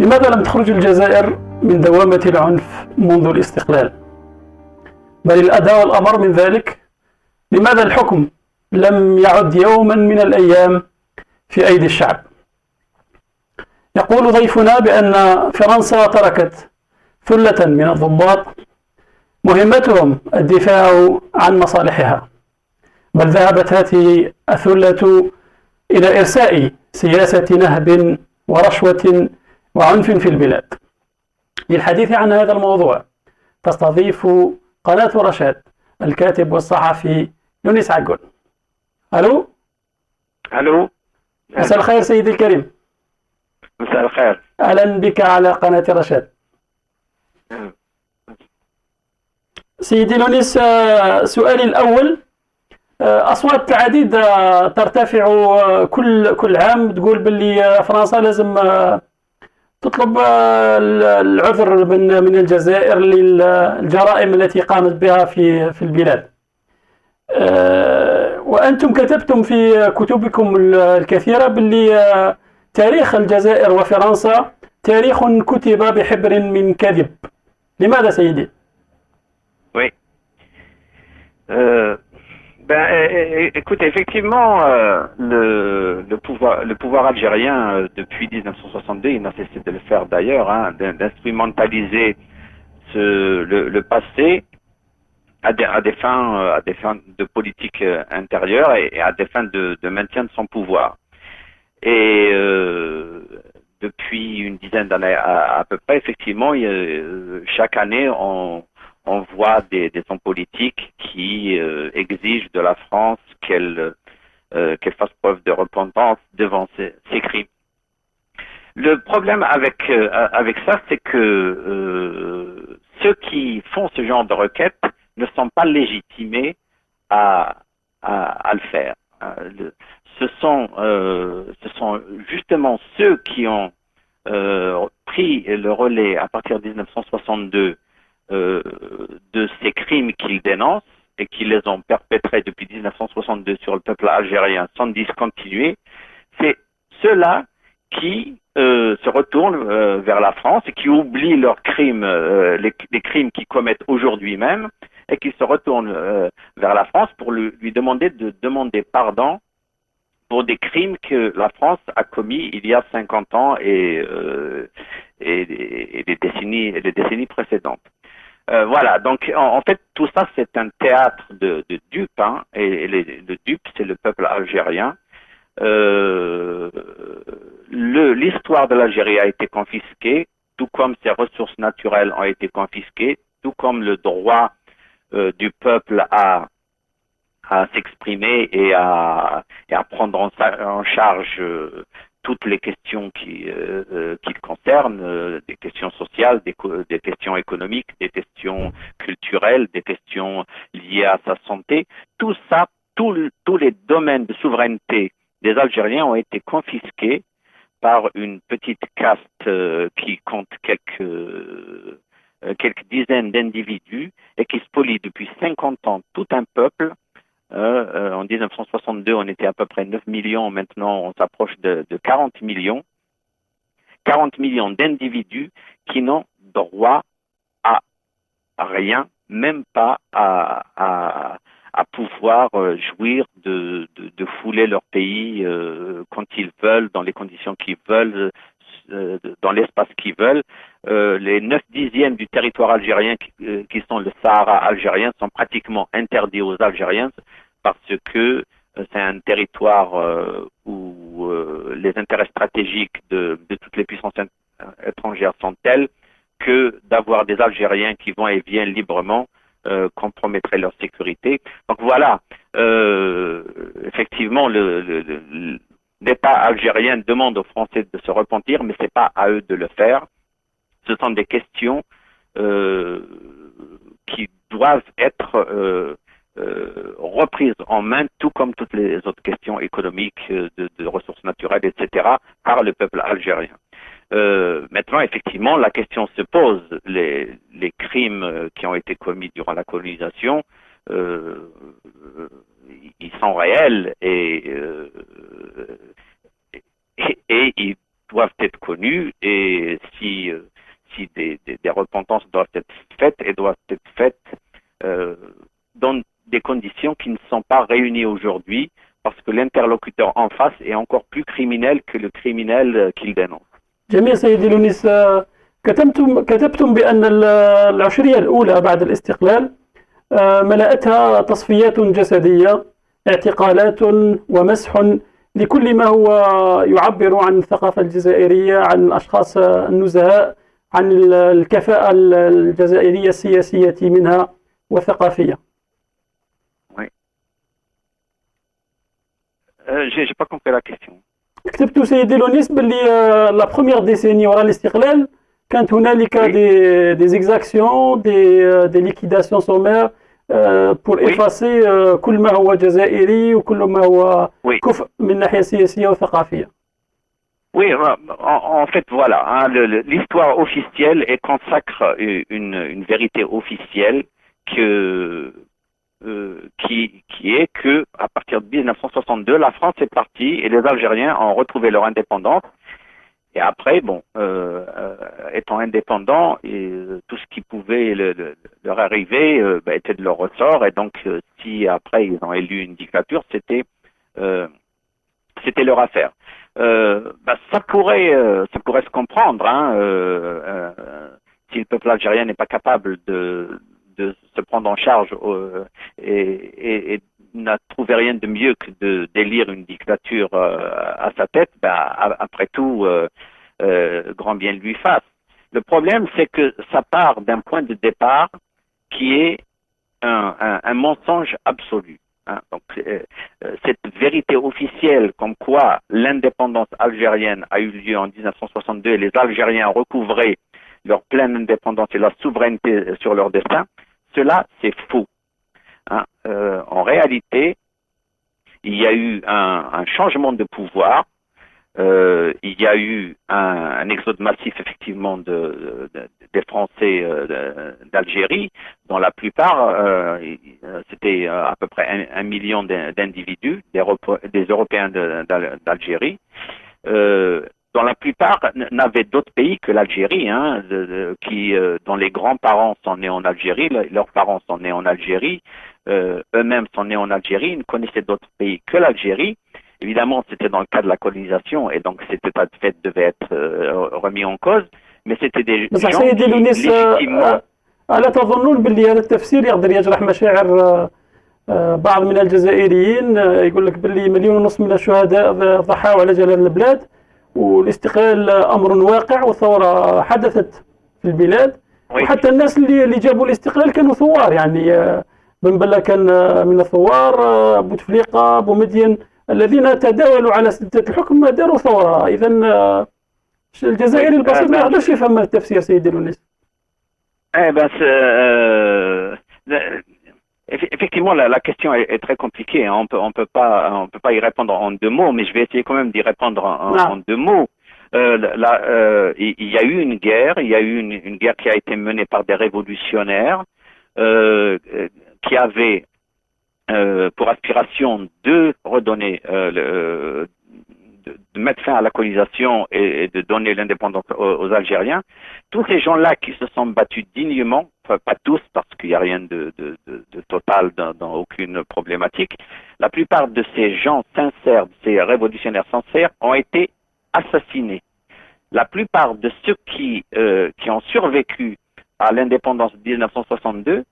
لماذا لم تخرج الجزائر من دوامة العنف منذ الاستقلال؟ بل الأدى والأمر من ذلك، لماذا الحكم لم يعد يوما من الأيام في أيدي الشعب؟ يقول ضيفنا بأن فرنسا تركت ثلة من الضباط مهمتهم الدفاع عن مصالحها، بل ذهبت هذه الثلة إلى إرساء سياسة نهب ورشوة وعنف في البلاد. للحديث عن هذا الموضوع تستضيف قناة رشاد الكاتب والصحفي يونس عقل. ألو. ألو. مساء الخير سيدي الكريم. مساء الخير. أهلا بك على قناة رشاد. سيدي يونس، سؤالي الأول، أصوات عديدة ترتفع كل عام تقول باللي فرنسا لازم تطلب العذر من الجزائر للجرائم التي قامت بها في البلاد. وأنتم كتبتم في كتبكم الكثيرة باللي تاريخ الجزائر وفرنسا تاريخ كتب بحبر من كذب. لماذا سيدي؟ Oui. Écoute, effectivement, le pouvoir algérien, depuis 1962, il n'a cessé de le faire d'ailleurs, hein, d'instrumentaliser le passé à des fins de politique intérieure et à des fins de maintien de son pouvoir. Et depuis une dizaine d'années à peu près, effectivement, chaque année, on voit des hommes politiques qui exigent de la France qu'elle fasse preuve de repentance devant ces crimes. Le problème avec ça, c'est que ceux qui font ce genre de requêtes ne sont pas légitimés à le faire. Ce sont justement ceux qui ont pris le relais à partir de 1962 de ces crimes qu'ils dénoncent et qui les ont perpétrés depuis 1962 sur le peuple algérien sans discontinuer. C'est ceux-là qui se retournent vers la France et qui oublient leurs crimes, les crimes qu'ils commettent aujourd'hui même, et qui se retournent vers la France pour lui demander de demander pardon pour des crimes que la France a commis il y a 50 ans et les décennies précédentes. Voilà, donc en fait tout ça c'est un théâtre de dupes, hein, et le dupe c'est le peuple algérien. L'histoire de l'Algérie a été confisquée, tout comme ses ressources naturelles ont été confisquées, tout comme le droit du peuple à s'exprimer et à prendre en charge toutes les questions qui le concernent, des questions sociales, des questions économiques, des questions culturelles, des questions liées à sa santé. Tout ça, tous les domaines de souveraineté des Algériens ont été confisqués par une petite caste qui compte quelques dizaines d'individus et qui spolie depuis 50 ans tout un peuple. En 1962, on était à peu près 9 millions. Maintenant, on s'approche de 40 millions. 40 millions d'individus qui n'ont droit à rien, même pas à pouvoir jouir de fouler leur pays quand ils veulent, dans les conditions qu'ils veulent, dans l'espace qu'ils veulent. Les 9/10 du territoire algérien qui sont le Sahara algérien sont pratiquement interdits aux Algériens parce que c'est un territoire où les intérêts stratégiques de toutes les puissances étrangères sont tels que d'avoir des Algériens qui vont et viennent librement compromettrait leur sécurité. Donc voilà, effectivement, l'État algérien demande aux Français de se repentir, mais c'est pas à eux de le faire. Ce sont des questions qui doivent être reprises en main, tout comme toutes les autres questions économiques, de ressources naturelles, etc., par le peuple algérien. Maintenant, effectivement, la question se pose. Les crimes qui ont été commis durant la colonisation, ils sont réels et doivent être connues et si des repentances doivent être faites et doivent être faites dans des conditions qui ne sont pas réunies aujourd'hui parce que l'interlocuteur en face est encore plus criminel que le criminel qu'il dénonce. جميل سيدي لونيس. كتبتم بأن العشرية الأولى بعد الاستقلال ملأتها تصفيات جسدية، اعتقالات ومسح لكل ما هو يعبر عن الثقافة الجزائرية، عن الأشخاص النزهاء، عن الكفاءة الجزائرية السياسية منها والثقافية. J'ai pas compris la question. كتبت سيدي لونيس باللي لا بروميير ديسيني وراء الاستقلال كانت هنالك دي اكزاكسيون دي ليكيداسيون سومير بور افاسي كل ما هو جزائري وكل ما هو كفء من الناحية السياسية والثقافية. Oui, en fait, voilà, hein, l'histoire officielle consacre une vérité officielle qui est que à partir de 1962, la France est partie et les Algériens ont retrouvé leur indépendance. Et après, bon, étant indépendants, et tout ce qui pouvait leur arriver était de leur ressort. Et donc, si après ils ont élu une dictature, c'était leur affaire. Ça pourrait se comprendre, hein, si le peuple algérien n'est pas capable de se prendre en charge et n'a trouvé rien de mieux que d'élire une dictature à sa tête, après tout, grand bien lui fasse. Le problème, c'est que ça part d'un point de départ qui est un mensonge absolu. Hein. Donc, cette vérité officielle comme quoi l'indépendance algérienne a eu lieu en 1962 et les Algériens ont recouvré leur pleine indépendance et la souveraineté sur leur destin, cela, c'est faux. Hein. En réalité, il y a eu un changement de pouvoir, il y a eu un exode massif effectivement des Français d'Algérie, dont la plupart, c'était à peu près 1 million d'individus, des Européens d'Algérie, dont la plupart n'avaient d'autres pays que l'Algérie, hein, dont les grands-parents sont nés en Algérie, leurs parents sont nés en Algérie, eux-mêmes sont nés en Algérie, ils ne connaissaient d'autres pays que l'Algérie. Évidemment, c'était dans le cas de la colonisation, et donc cet état de fait devait être remis en cause, mais c'était des gens qui, légitimement... ألا تظنون باللي هذا التفسير يقدر يجرح مشاعر بعض من الجزائريين؟ يقول لك باللي 1.5 مليون من الشهداء ضحوا على جلال البلاد، والاستقلال أمر واقع وثورة حدثت في البلاد، وحتى الناس اللي جابوا الاستقلال كانوا ثوار، يعني بن بلة كان من الثوار، بوتفليقة، بومدين، الذين تداولوا على سدة الحكم داروا ثورة. إذا الجزائري البسيط ما يقدرش يفهم التفسير سيدي لونيس. Effectivement, la question est très compliquée. Hein. On peut pas y répondre en 2 mots, mais je vais essayer quand même d'y répondre en 2 mots. Il y a eu une guerre, une guerre qui a été menée par des révolutionnaires qui avaient pour aspiration de redonner, de mettre fin à la colonisation et de donner l'indépendance aux Algériens. Tous ces gens-là qui se sont battus dignement, enfin pas tous parce qu'il n'y a rien de total dans aucune problématique, la plupart de ces gens sincères, de ces révolutionnaires sincères ont été assassinés. La plupart de ceux qui ont survécu à l'indépendance de 1962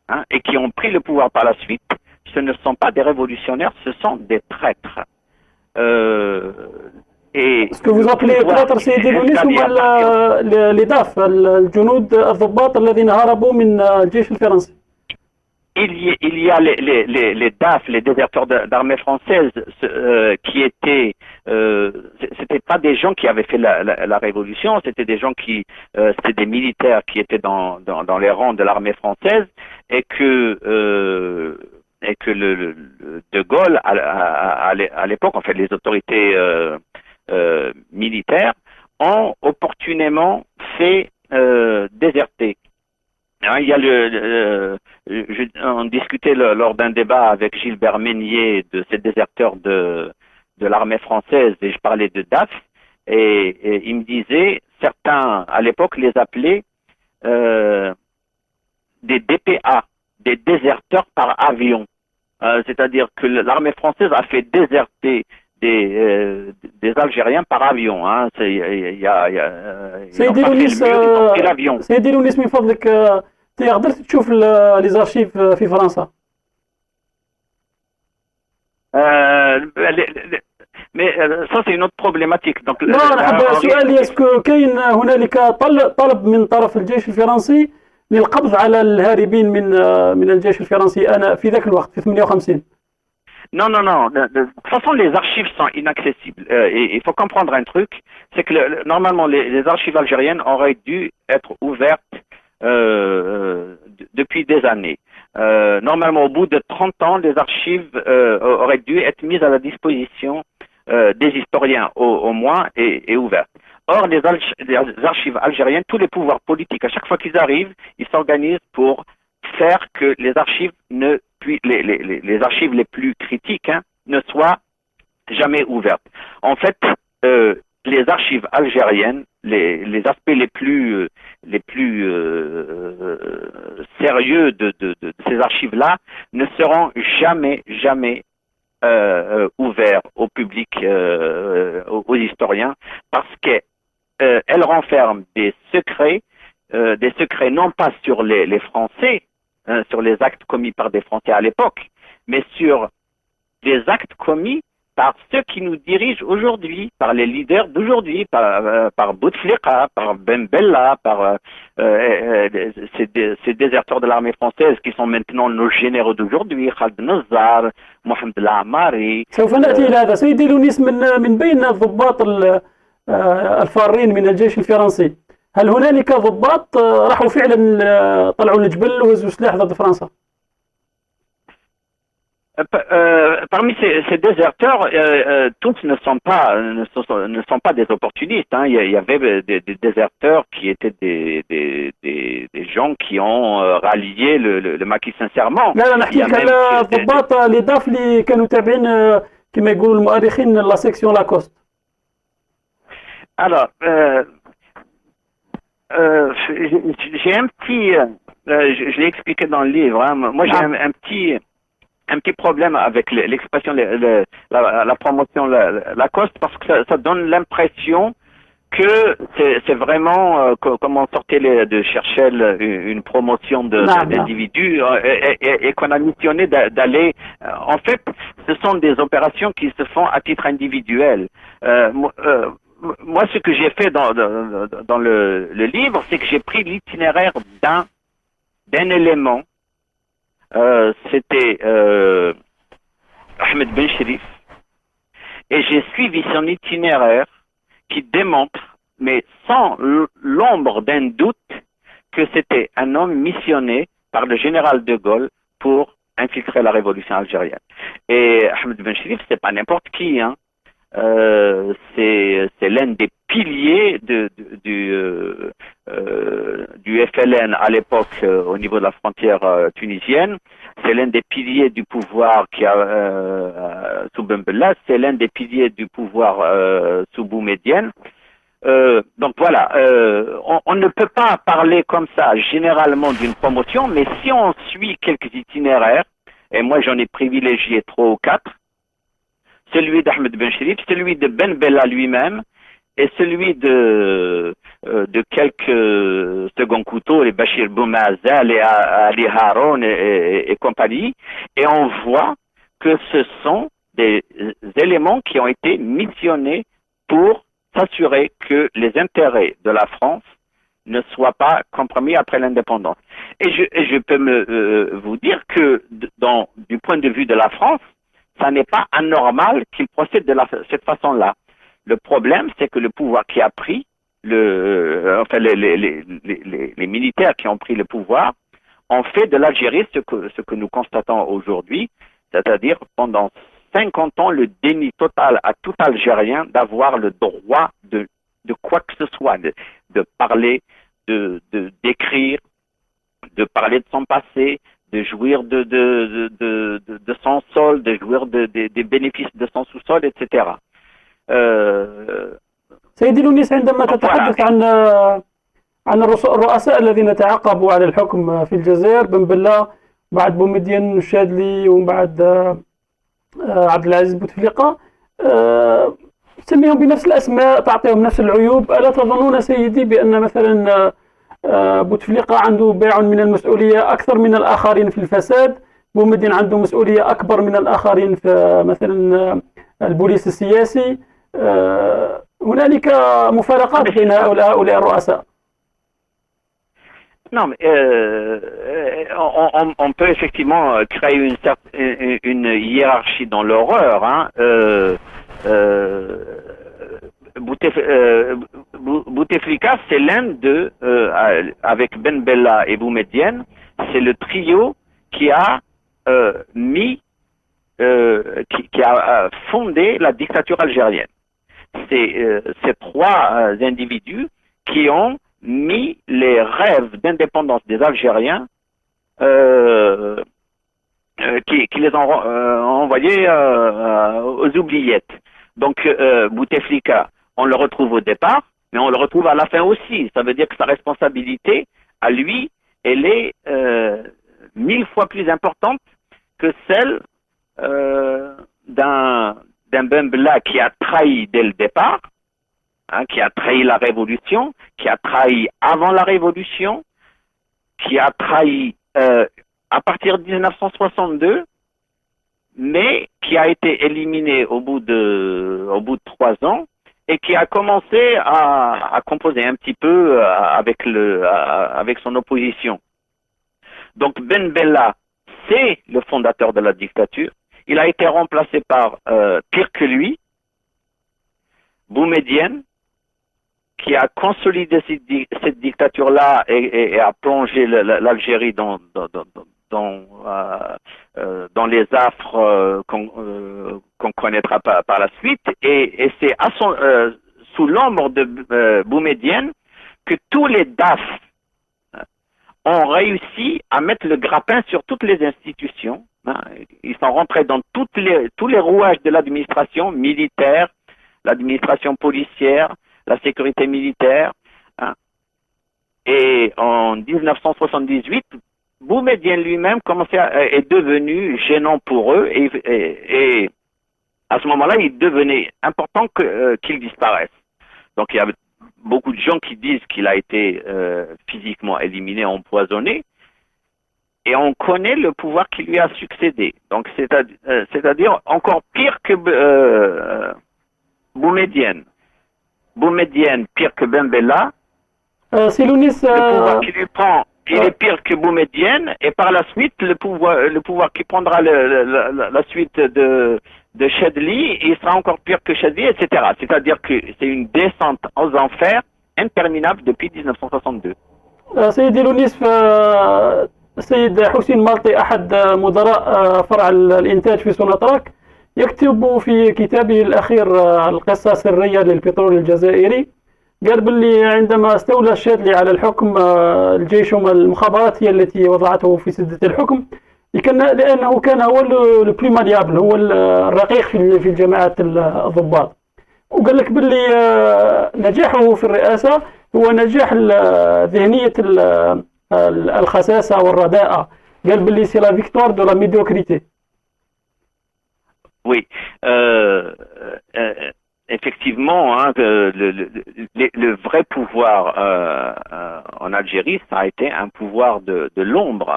hein, et qui ont pris le pouvoir par la suite, ce ne sont pas des révolutionnaires, ce sont des traîtres. Ce que vous appelez traîtres سيدي لونيس هم les DAF, الجنود الضباط الذين هربوا من الجيش الفرنسي. Il y a les DAF, les déserteurs d'armée française, qui étaient, c'était pas des gens qui avaient fait la révolution, c'était des gens c'était des militaires qui étaient dans les rangs de l'armée française et que De Gaulle, à l'époque, en fait, les autorités militaires ont opportunément fait déserter. Hein, il y a on discutait lors d'un débat avec Gilbert Meignier de ces déserteurs de l'armée française et je parlais de DAF Et il me disait, certains à l'époque les appelaient des DPA, des déserteurs par avion. C'est-à-dire que l'armée française a fait déserter des Algériens par avion. Hein. Ils n'ont سيدي pas fait le لونيس mur, ils ont pris l'avion. سيدي لونيس من فضلك تقدر تشوف لي زارشيف في فرنسا. Mais ça, c'est une autre problématique. Donc, لا أنا حاب سؤالي اسكو كاين هنالك طلب من طرف الجيش الفرنسي للقبض على الهاربين من الجيش الفرنسي أنا في ذاك الوقت في 58. Non, non, non. De toute façon, les archives sont inaccessibles. Et il faut comprendre un truc, c'est que normalement, les archives algériennes auraient dû être ouvertes depuis des années. Normalement, au bout de 30 ans, les archives auraient dû être mises à la disposition des historiens au moins et ouvertes. Or, les archives algériennes, tous les pouvoirs politiques, à chaque fois qu'ils arrivent, ils s'organisent pour faire que les archives les archives les plus critiques ne soient jamais ouvertes. En fait, les archives algériennes, les aspects les plus sérieux de ces archives-là ne seront jamais ouverts au public, aux historiens, parce qu'elles renferment des secrets non pas sur les Français, sur les actes commis par des Français à l'époque, mais sur des actes commis par ceux qui nous dirigent aujourd'hui, par les leaders d'aujourd'hui, par Bouteflika, par Ben Bella, par ces déserteurs de l'armée française qui sont maintenant nos généraux d'aujourd'hui, Khaled Nazzar, Mohamed El-Amari. سوف نأتي إلى هذا سيدي لونيس. من بين الضباط الفارين من الجيش الفرنسي، هل هنالك ضباط راحوا فعلا طلعوا الجبل وهزوا سلاح ضد فرنسا؟ Parmi ces déserteurs, tous ne sont pas des opportunistes. Hein. Il y avait des déserteurs qui étaient des gens qui ont rallié le maquis sincèrement. لا نحكي على الضباط اللي ضاف اللي كانوا تابعين كما يقولوا المؤرخين لا سيكسيون لاكوست. Alors, j'ai un petit, je l'ai expliqué dans le livre. Hein. Moi, j'ai un petit problème avec l'expression, la promotion Lacoste, parce que ça donne l'impression que c'est vraiment comme on sortait de Cherchel une promotion d'individus et qu'on a missionné d'aller. En fait, ce sont des opérations qui se font à titre individuel. Moi, ce que j'ai fait dans le livre, c'est que j'ai pris l'itinéraire d'un élément. C'était Ahmed Ben Cherif, et j'ai suivi son itinéraire qui démontre, mais sans l'ombre d'un doute, que c'était un homme missionné par le général de Gaulle pour infiltrer la révolution algérienne. Et Ahmed Ben Cherif, c'est pas n'importe qui, hein. C'est l'un des piliers du FLN à l'époque au niveau de la frontière tunisienne. C'est l'un des piliers du pouvoir qui a sous Ben Bella. C'est l'un des piliers du pouvoir sous Boumedienne. Donc voilà, on ne peut pas parler comme ça généralement d'une promotion, mais si on suit quelques itinéraires, et moi j'en ai privilégié 3 ou 4, celui d'Ahmed Ben Cherif, celui de Ben Bella lui-même, et celui de quelques seconds couteaux, les Bachir Boumazal et Ali Haroun et compagnie, et on voit que ce sont des éléments qui ont été missionnés pour s'assurer que les intérêts de la France ne soient pas compromis après l'indépendance. Et je peux vous dire que du point de vue de la France, ça n'est pas anormal qu'il procède de cette façon-là. Le problème, c'est que le pouvoir qui a pris, les militaires qui ont pris le pouvoir, ont fait de l'Algérie ce que nous constatons aujourd'hui, c'est-à-dire pendant 50 ans le déni total à tout Algérien d'avoir le droit de quoi que ce soit, de parler, d'écrire, de parler de son passé, de jouir de son sol, de jouir des bénéfices de son sous-sol, etc. سيدي لونيس، عندما Donc تتحدث voilà. عن الرؤساء الذين تعاقبوا على الحكم في الجزائر، بن بلة، بعد بومدين الشاذلي، ومن بعد عبد العزيز بوتفليقة، تسميهم بنفس الأسماء، تعطيهم نفس العيوب. ألا تظنون سيدي بأن مثلا بوتفليقة عنده باع من المسؤولية أكثر من الآخرين في الفساد، بومدين عنده مسؤولية أكبر من الآخرين في مثلا البوليس السياسي؟ هنالك مفارقات بين هؤلاء الرؤساء. Non, mais on peut effectivement créer une hiérarchie dans l'horreur. Hein. Bouteflika, c'est l'un de, avec Ben Bella et Boumedienne, c'est le trio qui a qui a fondé la dictature algérienne. C'est ces trois individus qui ont mis les rêves d'indépendance des Algériens, qui les ont envoyés aux oubliettes. Donc Bouteflika, on le retrouve au départ, mais on le retrouve à la fin aussi. Ça veut dire que sa responsabilité, à lui, elle est 1000 fois plus importante que celle d'un Ben Bella qui a trahi dès le départ, hein, qui a trahi la révolution, qui a trahi avant la révolution, qui a trahi à partir de 1962, mais qui a été éliminé au bout de 3 ans et qui a commencé à composer un petit peu avec son opposition. Donc Ben Bella, c'est le fondateur de la dictature. Il a été remplacé par pire que lui, Boumedienne, qui a consolidé cette dictature-là et a plongé l'Algérie dans les affres qu'on connaîtra par la suite. Et c'est sous l'ombre de Boumedienne que tous les DAF ont réussi à mettre le grappin sur toutes les institutions. Ils sont rentrés dans tous les rouages de l'administration militaire, l'administration policière, la sécurité militaire. Et en 1978, Boumedienne lui-même est devenu gênant pour eux et à ce moment-là, il devenait important qu'il disparaisse. Donc il y a beaucoup de gens qui disent qu'il a été physiquement éliminé, empoisonné, et on connaît le pouvoir qui lui a succédé. Donc c'est-à-dire encore pire que Boumedienne. Boumedienne pire que Ben Bella. Silounis, le pouvoir qui lui prend, il est pire que Boumedienne, et par la suite, le pouvoir qui prendra la suite de Chadli, il sera encore pire que Chadli, etc. C'est-à-dire que c'est une descente aux enfers interminable depuis 1962. سيدي لونيس، السيد حسين مالطي أحد مدراء فرع الإنتاج في سوناتراك يكتب في كتابه الأخير القصة سرية للبترول الجزائري، قال باللي عندما استولى الشاذلي على الحكم، الجيش والمخابرات هي التي وضعته في سدة الحكم، لأنه كان هو البلو ماليابل، هو الرقيق في جماعة الضباط. وقال لك باللي نجاحه في الرئاسة هو نجاح ذهنية الخساسة والرداءة. قال باللي سي لا فيكتوار دو لا ميديوكريتي. Oui, effectivement, hein, le vrai pouvoir en Algérie, ça a été un pouvoir de l'ombre.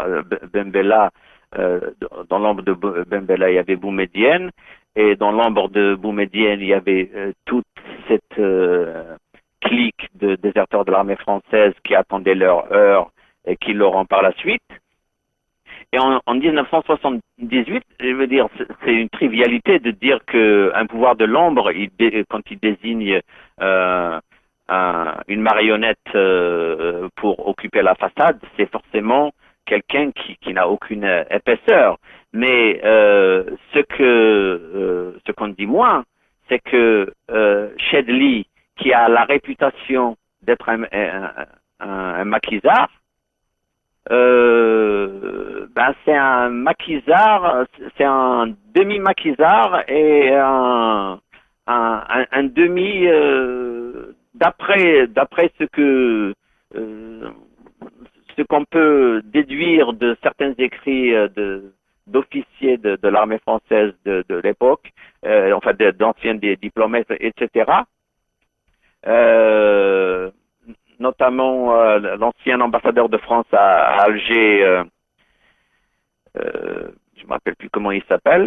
Ben Bella, dans l'ombre de Ben Bella, il y avait Boumedienne, et dans l'ombre de Boumedienne, il y avait toute cette clique de déserteurs de l'armée française qui attendaient leur heure et qui l'auront par la suite. Et en 1978, je veux dire, c'est une trivialité de dire qu'un pouvoir de l'ombre, quand il désigne une marionnette pour occuper la façade, c'est forcément quelqu'un qui n'a aucune épaisseur. Mais ce qu'on dit moins, c'est que Chadli, qui a la réputation d'être un maquisard, c'est un maquisard, c'est un demi-maquisard et un demi d'après ce qu'on peut déduire de certains écrits d'officiers de l'armée française de l'époque, enfin d'anciens diplomates, etc. Notamment l'ancien ambassadeur de France à Alger, je me rappelle plus comment il s'appelle,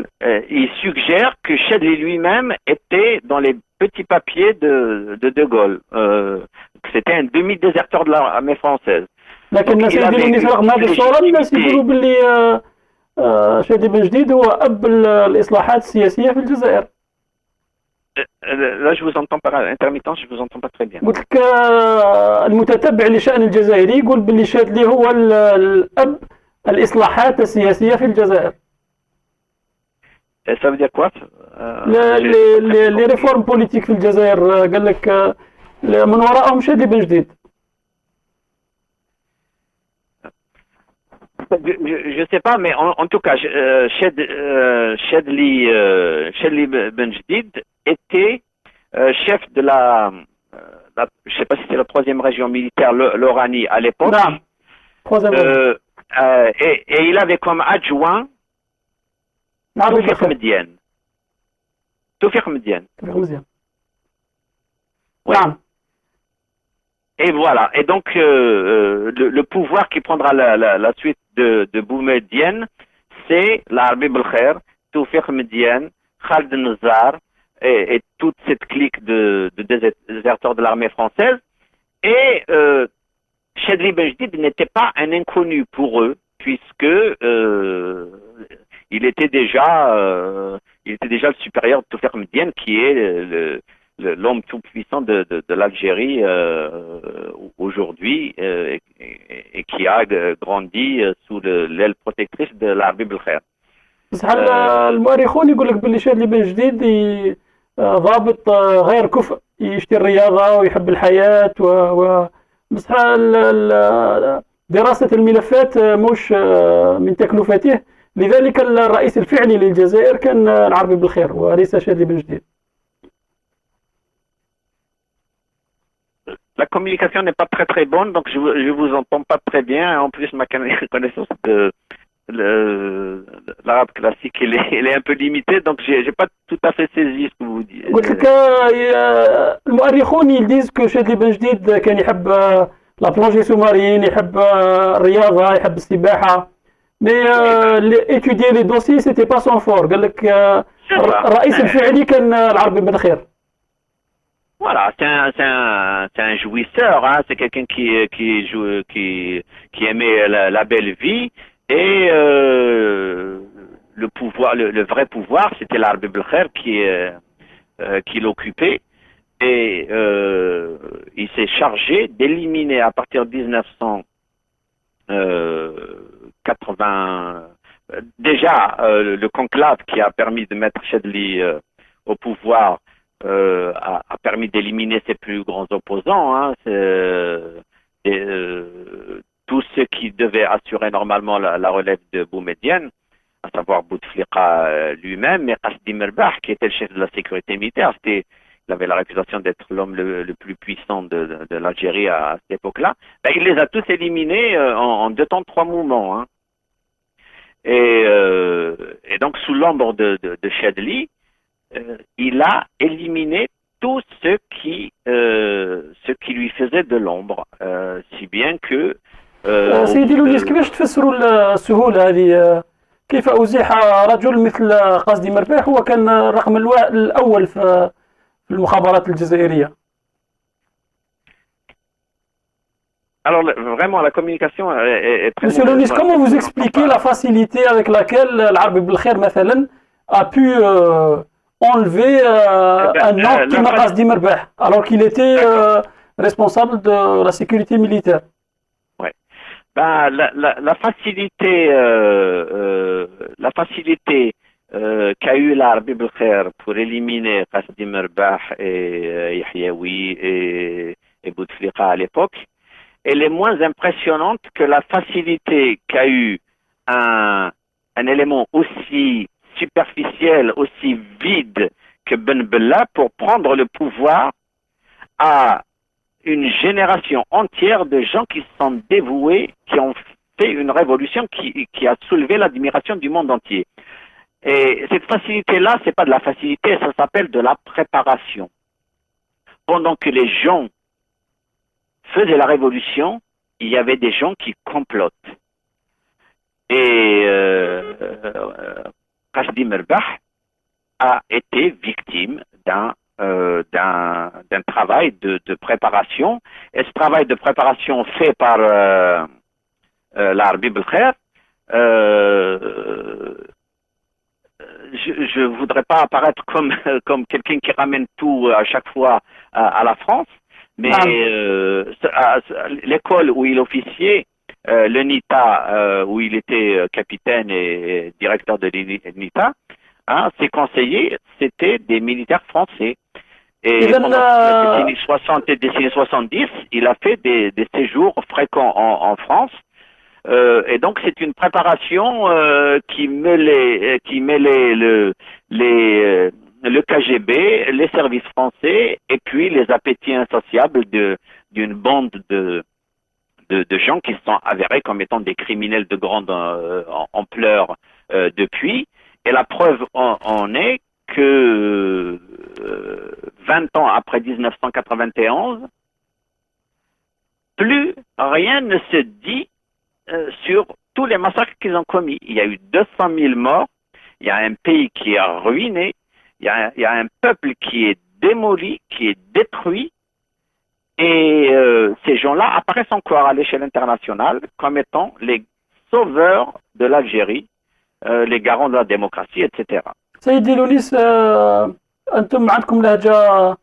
il suggère que Chadli lui-même était dans les petits papiers de Gaulle, que c'était un demi-déserteur de l'armée française. لكن سيدي الناس رغم هذه الصورة الناس يقولوا باللي شادي بن جديد هو أب الإصلاحات السياسية في الجزائر. Là, je vous entends par intermittent, je vous entends pas très bien. قلت لك المتتبع لشأن الجزائري يقول باللي شادلي هو الأب الإصلاحات السياسية في الجزائر. Ça veut dire quoi? les réformes politiques في الجزائر قال لك من وراءهم شادي بن جديد. Je sais pas, mais en tout cas, Chadli Ben Jdid était chef de je sais pas si c'est la 3e région militaire, l'Oranie à l'époque. Non. Et il avait comme adjoint Toufiq Medienne. Toufiq Medienne. Oui. Et voilà. Et donc, le pouvoir qui prendra la suite de Boumedienne, c'est l'Arbi Belkhair, Toufiq Medienne, Khaled Nzar et toute cette clique de déserteurs de l'armée française. Et Chadli Ben Jdid n'était pas un inconnu pour eux, puisque il était déjà le supérieur de Toufiq Medienne, qui est l'homme tout puissant de l'Algérie aujourd'hui et qui a grandi sous l'aile protectrice de l'Arbi Belkhair. بصح المؤرخون يقول لك باللي شادلي بن جديد ضابط غير كفء، يشتي الرياضة ويحب الحياة بصح دراسة الملفات مش من تكلفته، لذلك الرئيس الفعلي للجزائر كان العربي بالخير وليس شادلي بن جديد. La communication n'est pas très très bonne, donc je vous entends pas très bien. En plus, ma connaissance de l'arabe classique, elle est un peu limitée, donc j'ai pas tout à fait saisi ce que vous dites. قلت لك المؤرخون يديز كو شادلي بن جديد كان يحب لا بلونجي سومارين، يحب الرياضة، يحب السباحة، مي étudier les dossiers c'était pas son fort. قال لك الرئيس الفعلي كان العربي بن خير. Voilà, c'est un jouisseur, hein, c'est quelqu'un qui aimait la belle vie et le pouvoir, le vrai pouvoir, c'était l'Arbi Belkhair qui l'occupait et il s'est chargé d'éliminer à partir de 1980 déjà le conclave qui a permis de mettre Chadli au pouvoir. A permis d'éliminer ses plus grands opposants, hein, tous ceux qui devaient assurer normalement la relève de Boumedienne, à savoir Bouteflika lui-même, mais Qasdi Merbah, qui était le chef de la sécurité militaire, il avait la réputation d'être l'homme le plus puissant de l'Algérie à cette époque-là. Ben, il les a tous éliminés en 2 temps 3 mouvements. Hein. Et donc, sous l'ombre de Chadli, il a éliminé tous ceux qui lui faisaient de l'ombre, si bien que سيدي لونيس كيفاش تفسروا السهولة هذه؟ كيف أزيح رجل مثل قصدي مرباح هو كان الرقم الأول في المخابرات الجزائرية؟ Alors vraiment la communication est très Monsieur Lounis, comment vous expliquez la facilité avec laquelle l'Arbi Belkhair مثلا a pu enlever un nom qui m'a Qasdi Merbah alors qu'il était responsable de la sécurité militaire? Ouais. Ben, la facilité qu'a eu l'Arbi Belkhair pour éliminer Qasdi Merbah et Yahyaoui et Bouteflika à l'époque, elle est moins impressionnante que la facilité qu'a eu un élément aussi superficiel, aussi vide que Ben Bella pour prendre le pouvoir à une génération entière de gens qui se sont dévoués, qui ont fait une révolution qui a soulevé l'admiration du monde entier. Et cette facilité-là, c'est pas de la facilité, ça s'appelle de la préparation. Pendant que les gens faisaient la révolution, il y avait des gens qui complotent. Et Kashdi Merbah a été victime d'un travail de préparation. Et ce travail de préparation fait par l'Arbi Belkhair, je voudrais pas apparaître comme quelqu'un qui ramène tout à chaque fois à la France, mais l'école où il officiait, le NITA, où il était capitaine et directeur de l'NITA, hein, ses conseillers, c'était des militaires français. Et pendant les décennies 60 et décennies 70, il a fait des séjours fréquents en France. Et donc c'est une préparation qui mêlait le KGB, les services français et puis les appétits insatiables d'une bande de gens qui se sont avérés comme étant des criminels de grande ampleur depuis. Et la preuve en est que 20 ans après 1991, plus rien ne se dit sur tous les massacres qu'ils ont commis. Il y a eu 200 000 morts, il y a un pays qui est ruiné, il y a un peuple qui est démoli, qui est détruit, et ces gens-là apparaissent encore à l'échelle internationale comme étant les sauveurs de l'Algérie, les garants de la démocratie, etc. سيدي لونيس أنتم عندكم لهجة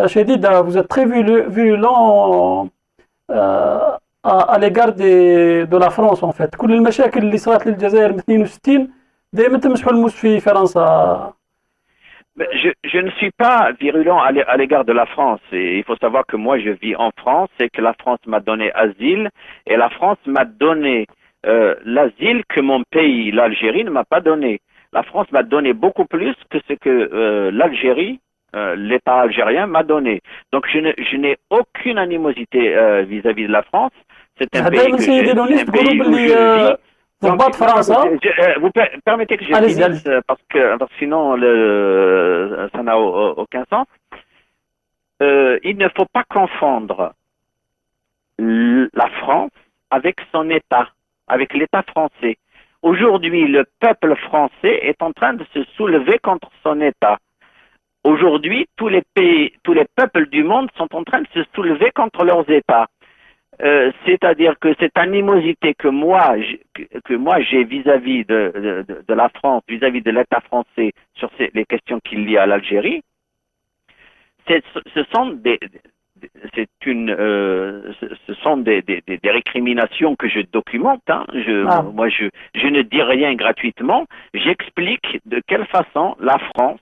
شديدة. Vous êtes très virulent à l'égard de la France en fait. كل المشاكل اللي صارت للجزائر من 62 دائما تمسحوا الموس في فرنسا. Je ne suis pas virulent à l'égard de la France. Et il faut savoir que moi, je vis en France et que la France m'a donné asile. Et la France m'a donné l'asile que mon pays, l'Algérie, ne m'a pas donné. La France m'a donné beaucoup plus que ce que l'Algérie, l'État algérien, m'a donné. Donc, je n'ai aucune animosité vis-à-vis de la France. C'est un pays que j'aime, c'est un pays où je vis. Donc, vous permettez que je finisse parce que sinon ça n'a aucun sens. Il ne faut pas confondre la France avec son État, avec l'État français. Aujourd'hui, le peuple français est en train de se soulever contre son État. Aujourd'hui, tous les peuples du monde sont en train de se soulever contre leurs États. C'est-à-dire que cette animosité que moi j'ai vis-à-vis de la France, vis-à-vis de l'État français sur les questions qu'il y a à l'Algérie, ce sont des récriminations que je documente. Hein. Moi, je ne dis rien gratuitement. J'explique de quelle façon la France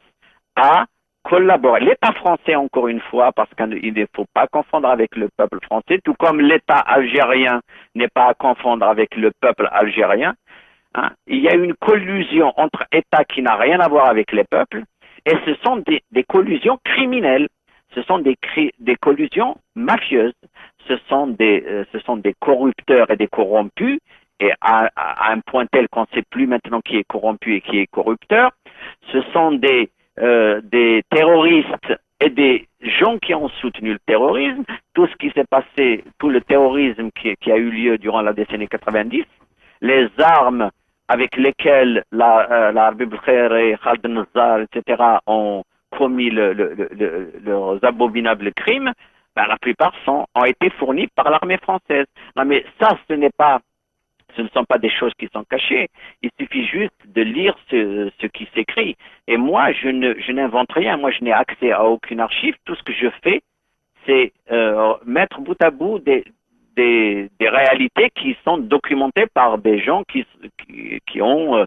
a collaborer. L'État français, encore une fois, parce qu'il ne faut pas confondre avec le peuple français, tout comme l'État algérien n'est pas à confondre avec le peuple algérien. Hein. Il y a une collusion entre États qui n'a rien à voir avec les peuples, et ce sont des collusions criminelles, ce sont des collusions mafieuses, ce sont des corrupteurs et des corrompus, et à un point tel qu'on ne sait plus maintenant qui est corrompu et qui est corrupteur. Ce sont des terroristes et des gens qui ont soutenu le terrorisme, tout ce qui s'est passé, tout le terrorisme qui a eu lieu durant la décennie 90, les armes avec lesquelles l'Arbi Belkhair et Khaled Nazzar, etc., ont commis leurs abominables crimes, ben, la plupart ont été fournis par l'armée française. Non, mais ça, ce ne sont pas des choses qui sont cachées. Il suffit juste de lire ce qui s'écrit. Et moi, je n'invente rien. Moi, je n'ai accès à aucune archive. Tout ce que je fais, c'est mettre bout à bout des réalités qui sont documentées par des gens qui ont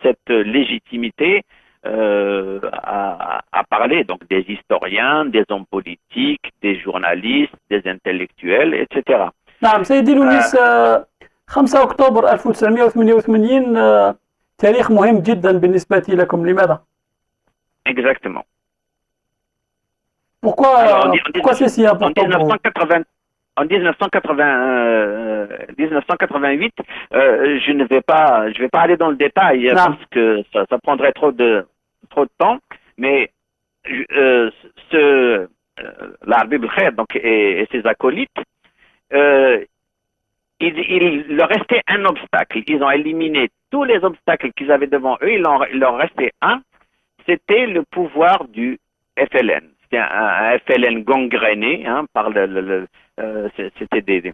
cette légitimité à parler. Donc, des historiens, des hommes politiques, des journalistes, des intellectuels, etc. نعم سيدي لونيس 5 أكتوبر 1988 تاريخ مهم جدا بالنسبة لكم. لماذا؟ Exactement. Alors, Pourquoi c'est si en important pour vous? 1980, en 1988, je vais pas aller dans le détail نعم. parce que ça prendrait trop de temps, mais euh, ce, l'Arbi Belkhair donc et ses acolytes, euh, il leur restait un obstacle. Ils ont éliminé tous les obstacles qu'ils avaient devant eux. Il leur restait un, c'était le pouvoir du FLN. C'était un FLN gangréné par c'était des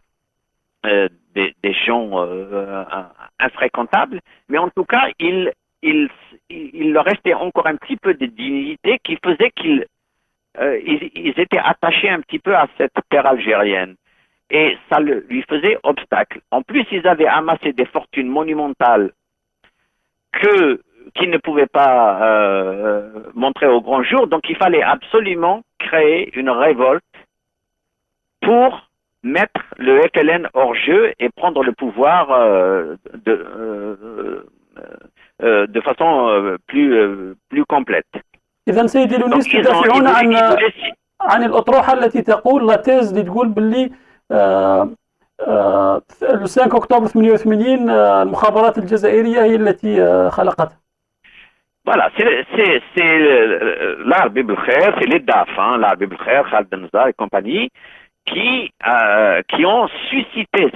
gens infréquentables, mais en tout cas, il leur restait encore un petit peu de dignité qui faisait ils étaient attachés un petit peu à cette terre algérienne. Et ça lui faisait obstacle. En plus, ils avaient amassé des fortunes monumentales qu'ils ne pouvaient pas montrer au grand jour. Donc, il fallait absolument créer une révolte pour mettre le FLN hors jeu et prendre le pouvoir de façon plus complète. إذا سيدي لونيس تدافعون عن الأطروحة التي تقول لا تيز اللي تقول باللي le 5 أكتوبر 88 المخابرات الجزائرية هي التي خلقتها. Voilà, c'est l'Arbi Belkhair, c'est les DAF, l'Arbi Belkhair, Khaled Benazar et compagnie, qui ont suscité,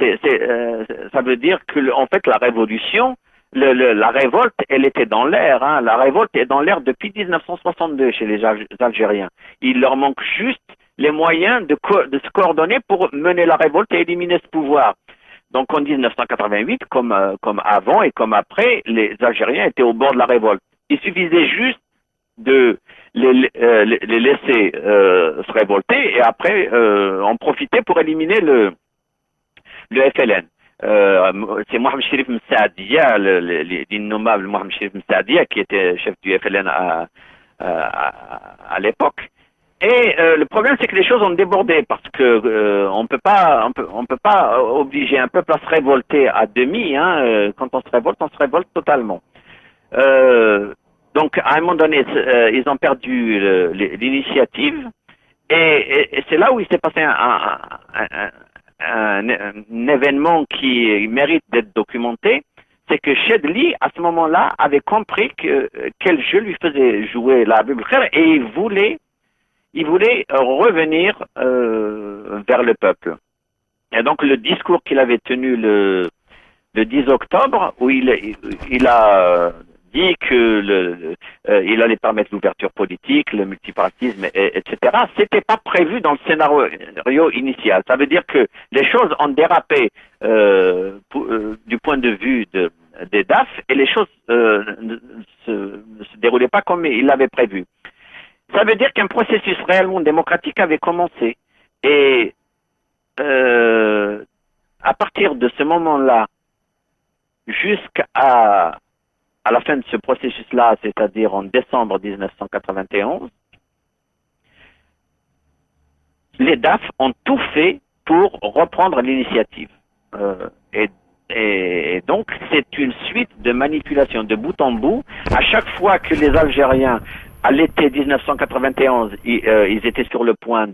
ça veut dire que en fait la révolution, la révolte, elle était dans l'air. La révolte est dans l'air depuis 1962 chez les Algériens. Il leur manque juste les moyens de se coordonner pour mener la révolte et éliminer ce pouvoir. Donc en 1988, comme avant et comme après, les Algériens étaient au bord de la révolte. Il suffisait juste de les laisser se révolter et après en profiter pour éliminer le FLN. C'est Mohamed Cherif Msaadia, l'innommable Mohamed Cherif Msaadia, qui était chef du FLN à l'époque. Et le problème, c'est que les choses ont débordé parce que on peut pas obliger un peuple à se révolter à demi. Quand on se révolte totalement. Donc, à un moment donné, ils ont perdu l'initiative et c'est là où il s'est passé un événement qui mérite d'être documenté, c'est que Chedli, à ce moment-là, avait compris quel jeu lui faisait jouer la Bible et il voulait revenir vers le peuple. Et donc, le discours qu'il avait tenu le 10 octobre, où il a dit que il allait permettre l'ouverture politique, le multipartisme, etc. C'était pas prévu dans le scénario initial. Ça veut dire que les choses ont dérapé du point de vue des DAF et les choses ne se déroulaient pas comme il l'avait prévu. Ça veut dire qu'un processus réellement démocratique avait commencé. Et à partir de ce moment-là, jusqu'à la fin de ce processus-là, c'est-à-dire en décembre 1991, les DAF ont tout fait pour reprendre l'initiative. Et donc, c'est une suite de manipulations de bout en bout. À chaque fois que les Algériens, à l'été 1991, ils étaient sur le point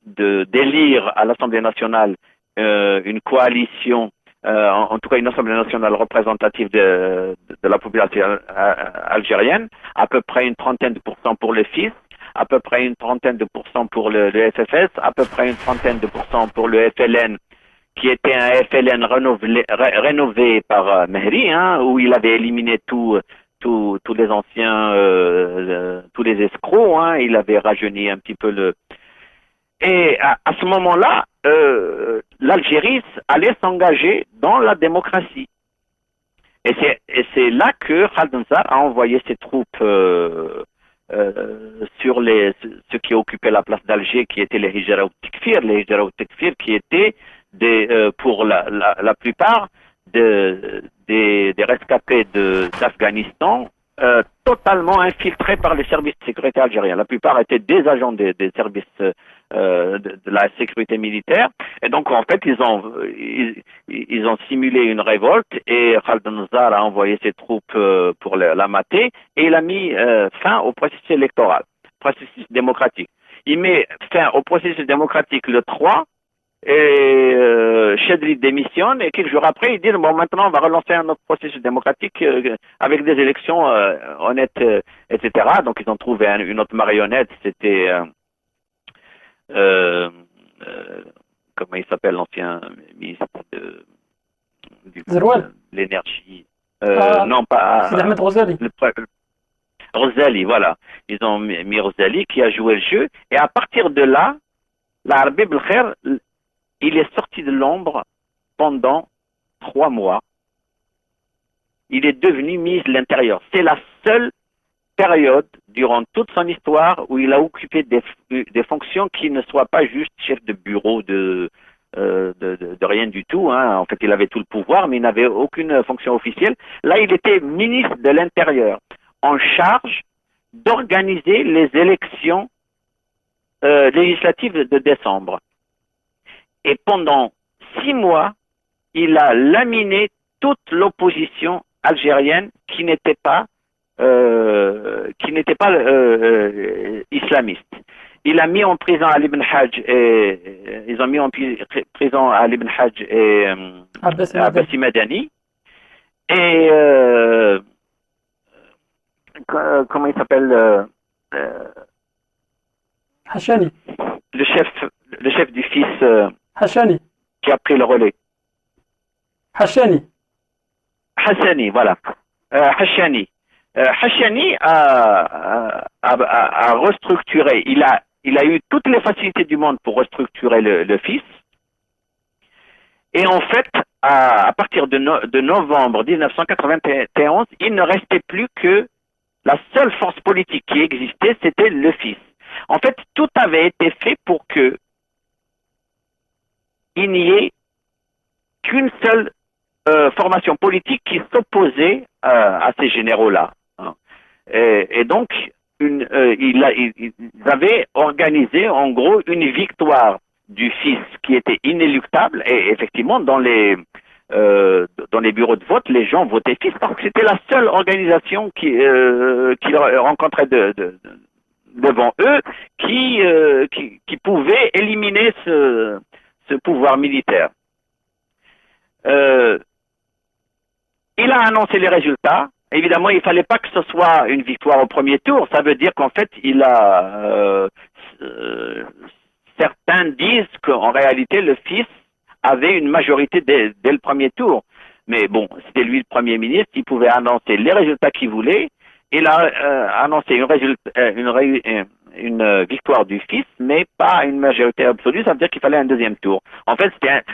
d'élire à l'Assemblée nationale une coalition, en tout cas une Assemblée nationale représentative de la population algérienne, à peu près une trentaine de pourcents pour le FIS, à peu près une trentaine de pourcents pour le FFS, à peu près une trentaine de pourcents pour le FLN, qui était un FLN rénové par Mehri, où il avait éliminé tous les anciens, tous les escrocs, il avait rajeuni un petit peu Et à ce moment-là, l'Algérie allait s'engager dans la démocratie. Et c'est là que Khaled Benazar a envoyé ses troupes sur ceux qui occupaient la place d'Alger, qui étaient les Hijra ou Tekfir, qui étaient pour la plupart des rescapés d'Afghanistan, totalement infiltrés par les services de sécurité algériens. La plupart étaient des agents des services de la sécurité militaire. Et donc, en fait, ils ont simulé une révolte et Khaled Benazar a envoyé ses troupes pour la mater et il a mis fin au processus électoral. processus démocratique. Il met fin au processus démocratique le 3 et Chedri démissionne et quelques jours après il dit bon maintenant on va relancer un autre processus démocratique avec des élections honnêtes, etc. Donc ils ont trouvé une autre marionnette, c'était comment il s'appelle l'ancien ministre de l'énergie, non pas Ahmed Ghazali. Ghazali, voilà. Ils ont mis Ghazali qui a joué le jeu et à partir de là, l'Arabie Belkhair, il est sorti de l'ombre pendant 3 mois. Il est devenu ministre de l'Intérieur. C'est la seule période durant toute son histoire où il a occupé des fonctions qui ne soient pas juste chef de bureau de rien du tout. Hein. En fait, il avait tout le pouvoir, mais il n'avait aucune fonction officielle. Là, il était ministre de l'Intérieur, en charge d'organiser les élections législatives de décembre. Et pendant 6 mois, il a laminé toute l'opposition algérienne qui n'était pas islamiste. Il a mis en prison Ali ibn Hajj et ils ont mis en prison Ali ibn Hajj et Abbasi Madani et comment il s'appelle Hachani. Le chef du fils Hachani qui a pris le relais. Hachani, voilà. Hachani a restructuré. Il a eu toutes les facilités du monde pour restructurer le fils. Et en fait, à partir de novembre 1991, il ne restait plus que la seule force politique qui existait, c'était le fils. En fait, tout avait été fait pour que il n'y ait qu'une seule formation politique qui s'opposait à ces généraux-là. Et donc, ils avaient organisé en gros une victoire du fils qui était inéluctable. Et effectivement, dans les bureaux de vote, les gens votaient fils parce que c'était la seule organisation qu'ils rencontraient devant eux qui pouvait éliminer ce pouvoir militaire. Il a annoncé les résultats. Évidemment, il ne fallait pas que ce soit une victoire au premier tour. Ça veut dire qu'en fait, certains disent qu'en réalité, le fils avait une majorité dès le premier tour. Mais bon, c'était lui le Premier ministre, il pouvait annoncer les résultats qu'il voulait. Il a annoncé une victoire du fils, mais pas une majorité absolue. Ça veut dire qu'il fallait un deuxième tour. En fait,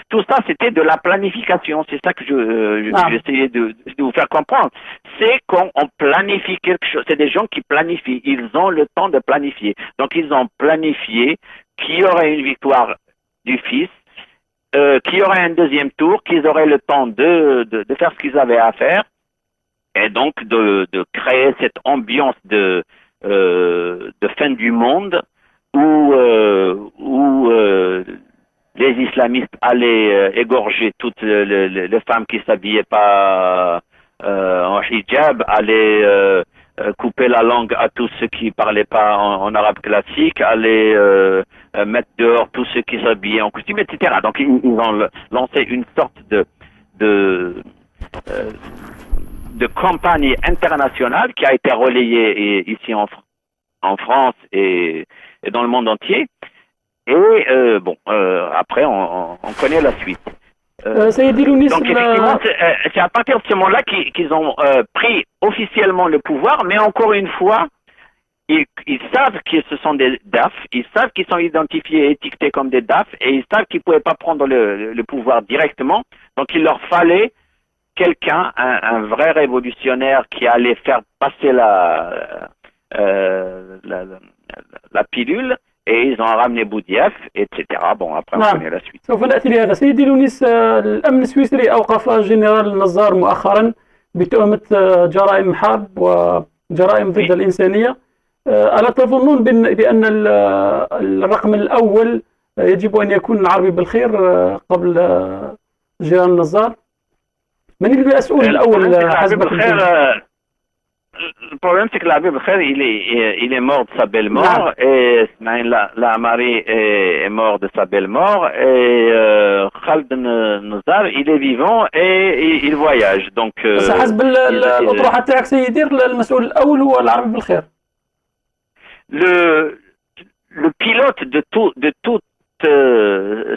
tout ça, c'était de la planification. C'est ça que j'essayais de vous faire comprendre. C'est qu'on planifie quelque chose. C'est des gens qui planifient. Ils ont le temps de planifier. Donc, ils ont planifié qu'il y aurait une victoire du fils, qu'il y aurait un deuxième tour, qu'ils auraient le temps de faire ce qu'ils avaient à faire. Et donc de créer cette ambiance de fin du monde où les islamistes allaient égorger toutes les femmes qui s'habillaient pas en hijab, allaient couper la langue à tous ceux qui parlaient pas en arabe classique, allaient mettre dehors tous ceux qui s'habillaient en costume, etc. Donc ils ont lancé une sorte de campagne internationale qui a été relayée ici en France et dans le monde entier. Et après, on connaît la suite. Donc effectivement, c'est à partir de ce moment-là qu'ils ont pris officiellement le pouvoir, mais encore une fois, ils savent que ce sont des DAF, ils savent qu'ils sont identifiés et étiquetés comme des DAF, et ils savent qu'ils ne pouvaient pas prendre le pouvoir directement. Donc il leur fallait quelqu'un, un vrai révolutionnaire qui allait faire passer la pilule, et ils ont ramené Boudiaf, etc. Bon, après on connaît la suite. سوف نأتي لهذا. سيدي لونيس، الأمن السويسري أوقف جنرال النزار مؤخرا بتهمة جرائم حرب وجرائم ضد الإنسانية. ألا تظنون بأن الرقم الأول يجب أن يكون العربي بالخير قبل جنرال النزار؟ من المسؤول الأول حسب Le problème, c'est que l'Arbi Belkhair, il est mort de sa belle mort, et la Mari est mort de sa belle mort, et Khaled Nazar, il est vivant et il voyage. Donc, بس حسب الأطروحة تاعك سيدي المسؤول الأول هو العربي بالخير. Le pilote de toute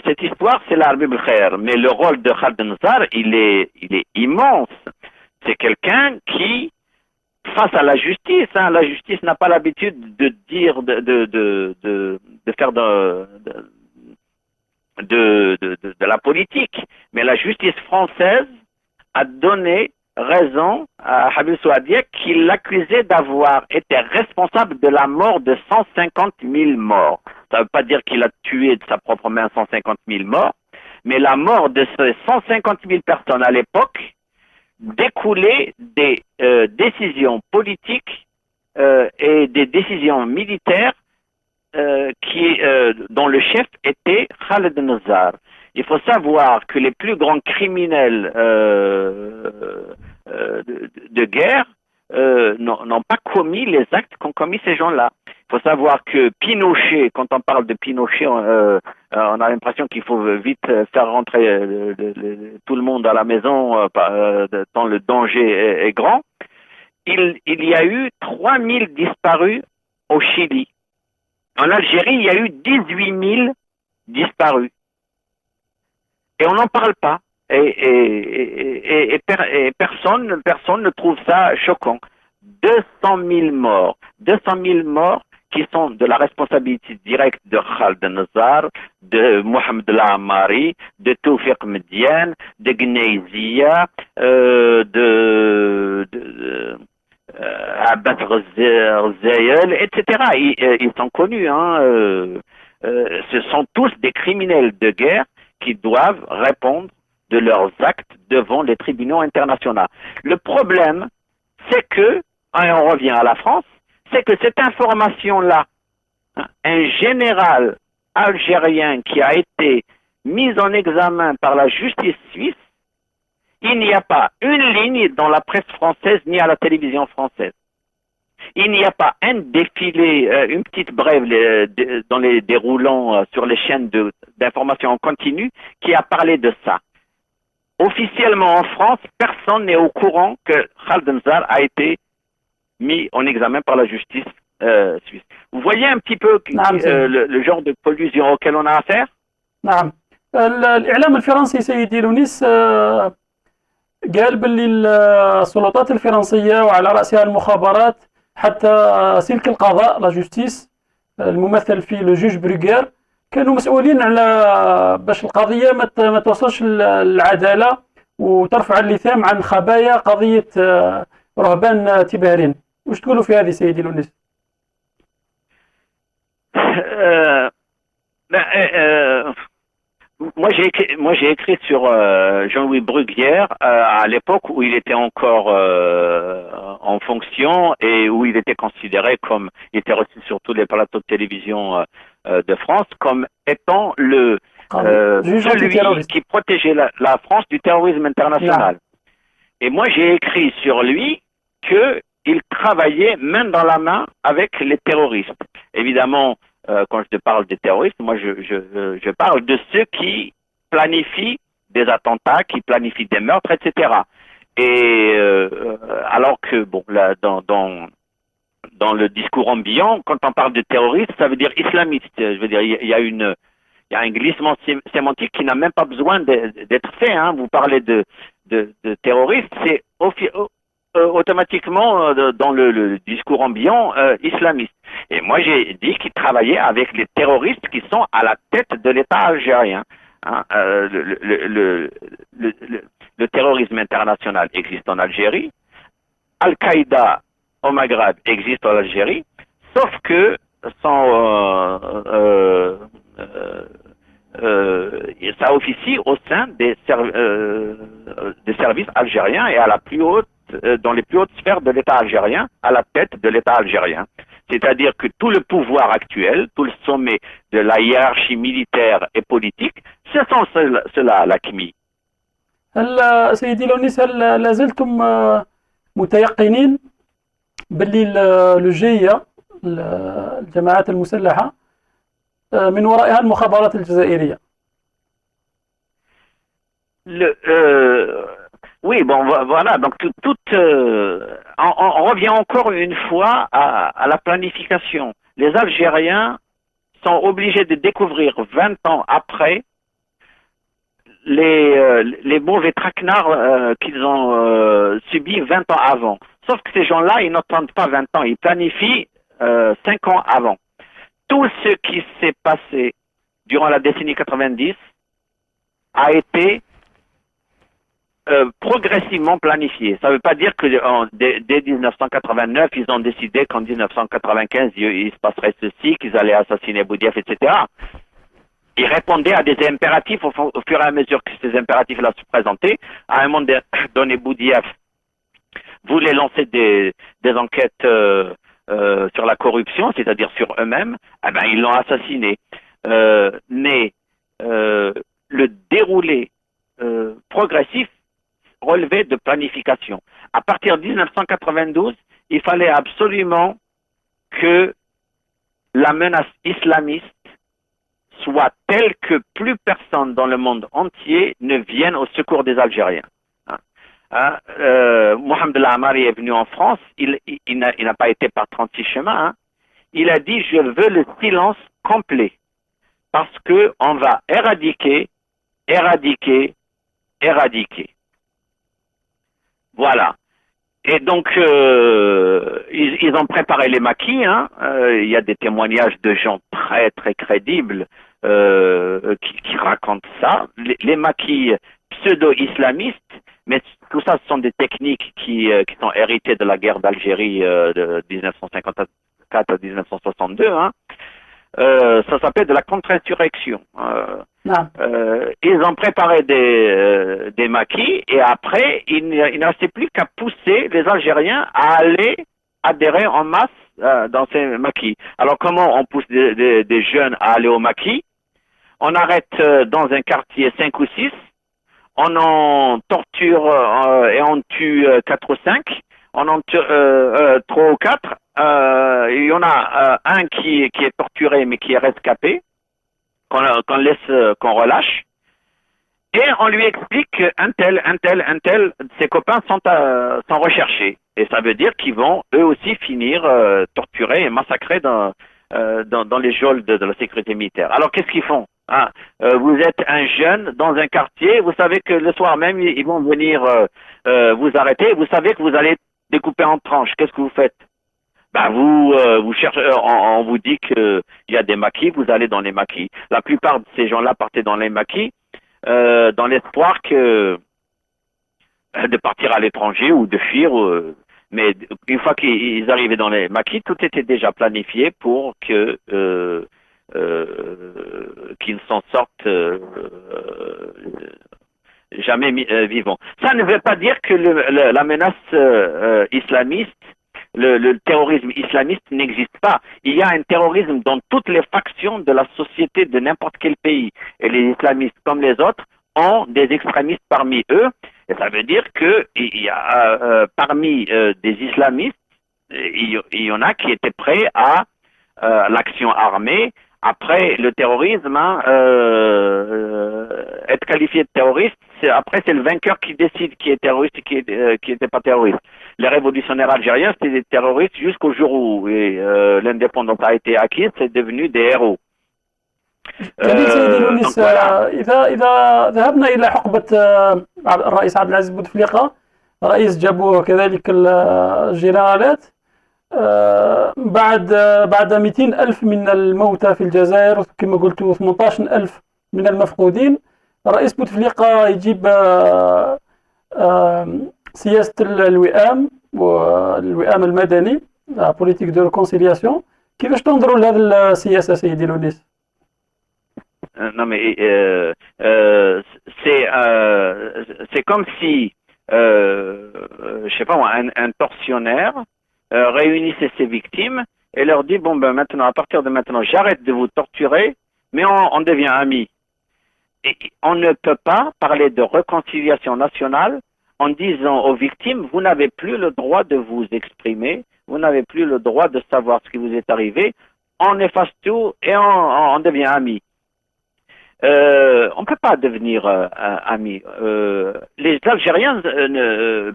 cette histoire, c'est l'Arbi Belkhair. Mais le rôle de Khaled Nazar, il est immense. C'est quelqu'un qui, face à la justice, la justice n'a pas l'habitude de dire, de faire de la politique. Mais la justice française a donné raison à Habib Souadia qui l'accusait d'avoir été responsable de la mort de 150 000 morts. Ça ne veut pas dire qu'il a tué de sa propre main 150 000 morts, mais la mort de ces 150 000 personnes à l'époque découlait des décisions politiques et des décisions militaires dont le chef était Khaled Nazar. Il faut savoir que les plus grands criminels de guerre n'ont pas commis les actes qu'ont commis ces gens-là. Il faut savoir que Pinochet, quand on parle de Pinochet, on a l'impression qu'il faut vite faire rentrer tout le monde à la maison tant le danger est grand. Il y a eu 3000 disparus au Chili. En Algérie, il y a eu 18 000 disparus. Et on n'en parle pas. Et personne ne trouve ça choquant. 200 000 morts. 200 000 morts qui sont de la responsabilité directe de Khaled Nazar, de Mohamed Lamari, de Toufiq Mediane, de Gneizia, Abbas Ghazayel, etc. Ils sont connus. Ce sont tous des criminels de guerre qui doivent répondre de leurs actes devant les tribunaux internationaux. Le problème, c'est que, et on revient à la France, c'est que cette information-là, un général algérien qui a été mis en examen par la justice suisse, il n'y a pas une ligne dans la presse française ni à la télévision française. Il n'y a pas un défilé, une petite brève dans les déroulants sur les chaînes d'information en continu qui a parlé de ça. Officiellement en France, personne n'est au courant que Khaled Nazar a été mis en examen par la justice suisse. Vous voyez un petit peu le genre de collusion auquel on a affaire? نعم. الإعلام الفرنسي سيدي لونيس قال باللي السلطات الفرنسية وعلى رأسها المخابرات حتى سلك القضاء لا جوستيس الممثل في لو جوج بروغير كانوا مسؤولين على باش القضية ما توصلش للعدالة وترفع اللثام عن خبايا قضية رهبان تبهرين. وش تقولوا في هذه سيدي لونيس؟ Moi, j'ai écrit sur Jean-Louis Bruguière à l'époque où il était encore en fonction et où il était considéré comme, il était reçu sur tous les plateaux de télévision de France comme étant celui qui protégeait la France du terrorisme international. Et moi, j'ai écrit sur lui qu'il travaillait main dans la main avec les terroristes. Évidemment, quand je te parle des terroristes, moi je parle de ceux qui planifient des attentats, qui planifient des meurtres, etc. Et alors que bon, là, dans le discours ambiant, quand on parle de terroristes, ça veut dire islamiste. Je veux dire, il y a un glissement sémantique qui n'a même pas besoin d'être fait. Vous parlez de terroristes, c'est automatiquement dans le discours ambiant islamiste. Et moi j'ai dit qu'il travaillait avec les terroristes qui sont à la tête de l'État algérien. Le terrorisme international existe en Algérie, Al-Qaïda au Maghreb existe en Algérie, sauf que ça officie au sein des services algériens et à la plus haute dans les plus hautes sphères de l'État algérien, à la tête de l'État algérien. C'est-à-dire que tout le pouvoir actuel, tout le sommet de la hiérarchie militaire et politique, ce sont ceux-là, l'AQMI. هل سيدي لونيس هل لازلتم متيقنين باللي الجية الجماعات المسلحة من ورائها المخابرات الجزائرية. Oui, bon, voilà. Donc, on revient encore une fois à la planification. Les Algériens sont obligés de découvrir 20 ans après les mauvais traquenards qu'ils ont subis 20 ans avant. Sauf que ces gens-là, ils n'attendent pas 20 ans, ils planifient 5 ans avant. Tout ce qui s'est passé durant la décennie 90 a été progressivement planifié. Ça ne veut pas dire que dès 1989, ils ont décidé qu'en 1995, il se passerait ceci, qu'ils allaient assassiner Boudiaf, etc. Ils répondaient à des impératifs au fur et à mesure que ces impératifs-là se présentaient. À un moment donné, Boudiaf voulait lancer des enquêtes sur la corruption, c'est-à-dire sur eux-mêmes. Eh ben, ils l'ont assassiné. Mais le déroulé progressif relevait de planification. À partir de 1992, il fallait absolument que la menace islamiste soit telle que plus personne dans le monde entier ne vienne au secours des Algériens. Mohamed El Amari est venu en France, il n'a pas été par 36 chemins. Hein. Il a dit: je veux le silence complet parce que on va éradiquer. Voilà. Et donc, ils ont préparé les maquis. Hein. Il y a des témoignages de gens très, très crédibles qui racontent ça. Les maquis pseudo-islamistes, mais tout ça, ce sont des techniques qui sont héritées de la guerre d'Algérie de 1954 à 1962. Hein. Ça s'appelle de la contre-insurrection. Ils ont préparé des maquis et après, il ne restait plus qu'à pousser les Algériens à aller adhérer en masse dans ces maquis. Alors, comment on pousse des jeunes à aller au maquis? On arrête dans un quartier 5 ou 6, on en torture et on tue 4 ou 5, on en tue 3 ou 4. Il y en a un qui est torturé mais qui est rescapé, qu'on relâche, et on lui explique qu'un tel, ses copains sont recherchés. Et ça veut dire qu'ils vont eux aussi finir torturés et massacrés dans les geôles de la sécurité militaire. Alors qu'est-ce qu'ils font? Vous êtes un jeune dans un quartier, vous savez que le soir même ils vont venir vous arrêter, vous savez que vous allez découper en tranches. Qu'est-ce que vous faites? Ben vous cherchez, on vous dit qu'il y a des maquis, vous allez dans les maquis. La plupart de ces gens-là partaient dans les maquis dans l'espoir de partir à l'étranger ou de fuir. Mais une fois qu'ils arrivaient dans les maquis, tout était déjà planifié pour qu'ils s'en sortent jamais vivants. Ça ne veut pas dire que la menace islamiste, le terrorisme islamiste n'existe pas. Il y a un terrorisme dans toutes les factions de la société de n'importe quel pays. Et les islamistes, comme les autres, ont des extrémistes parmi eux. Et ça veut dire qu'il y a parmi des islamistes, il y en a qui étaient prêts à l'action armée. Après, le terrorisme, être qualifié de terroriste, après c'est le vainqueur qui décide qui est terroriste et qui n'était pas terroriste. Les révolutionnaires algériens, c'était des terroristes jusqu'au jour où l'indépendance a été acquise, c'est devenu des héros. سيدي لونيس، إذا ذهبنا إلى حقبة الرئيس عبد العزيز بوتفليقة، رئيس جابوه كذلك الجنرالات، بعد 200 ألف من الموتى في الجزائر كما قلت 18 ألف من المفقودين، رئيس بوتفليقة يجيب سياسة الوئام والوئام المدني، بوليتيك دو ريكونسيلياسيون. كيفاش تنظروا لهذه السياسة سيدي لونيس؟ Non mais c'est comme si je sais pas moi, un tortionnaire réunissait ses victimes et leur dit: bon ben maintenant, à partir de maintenant, j'arrête de vous torturer, mais on devient amis. Et on ne peut pas parler de réconciliation nationale en disant aux victimes, vous n'avez plus le droit de vous exprimer, vous n'avez plus le droit de savoir ce qui vous est arrivé, on efface tout et on devient amis. On ne peut pas devenir amis. Les Algériens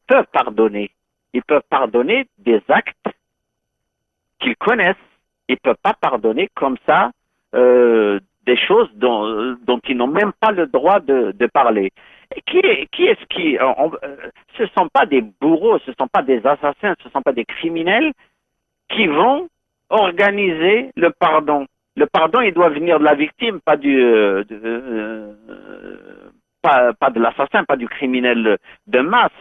peuvent pardonner. Ils peuvent pardonner des actes qu'ils connaissent. Ils ne peuvent pas pardonner comme ça des choses dont ils n'ont même pas le droit de parler. Et qui est-ce qui... ce ne sont pas des bourreaux, ce ne sont pas des assassins, ce ne sont pas des criminels qui vont organiser le pardon. Le pardon, il doit venir de la victime, pas pas de l'assassin, pas du criminel de masse.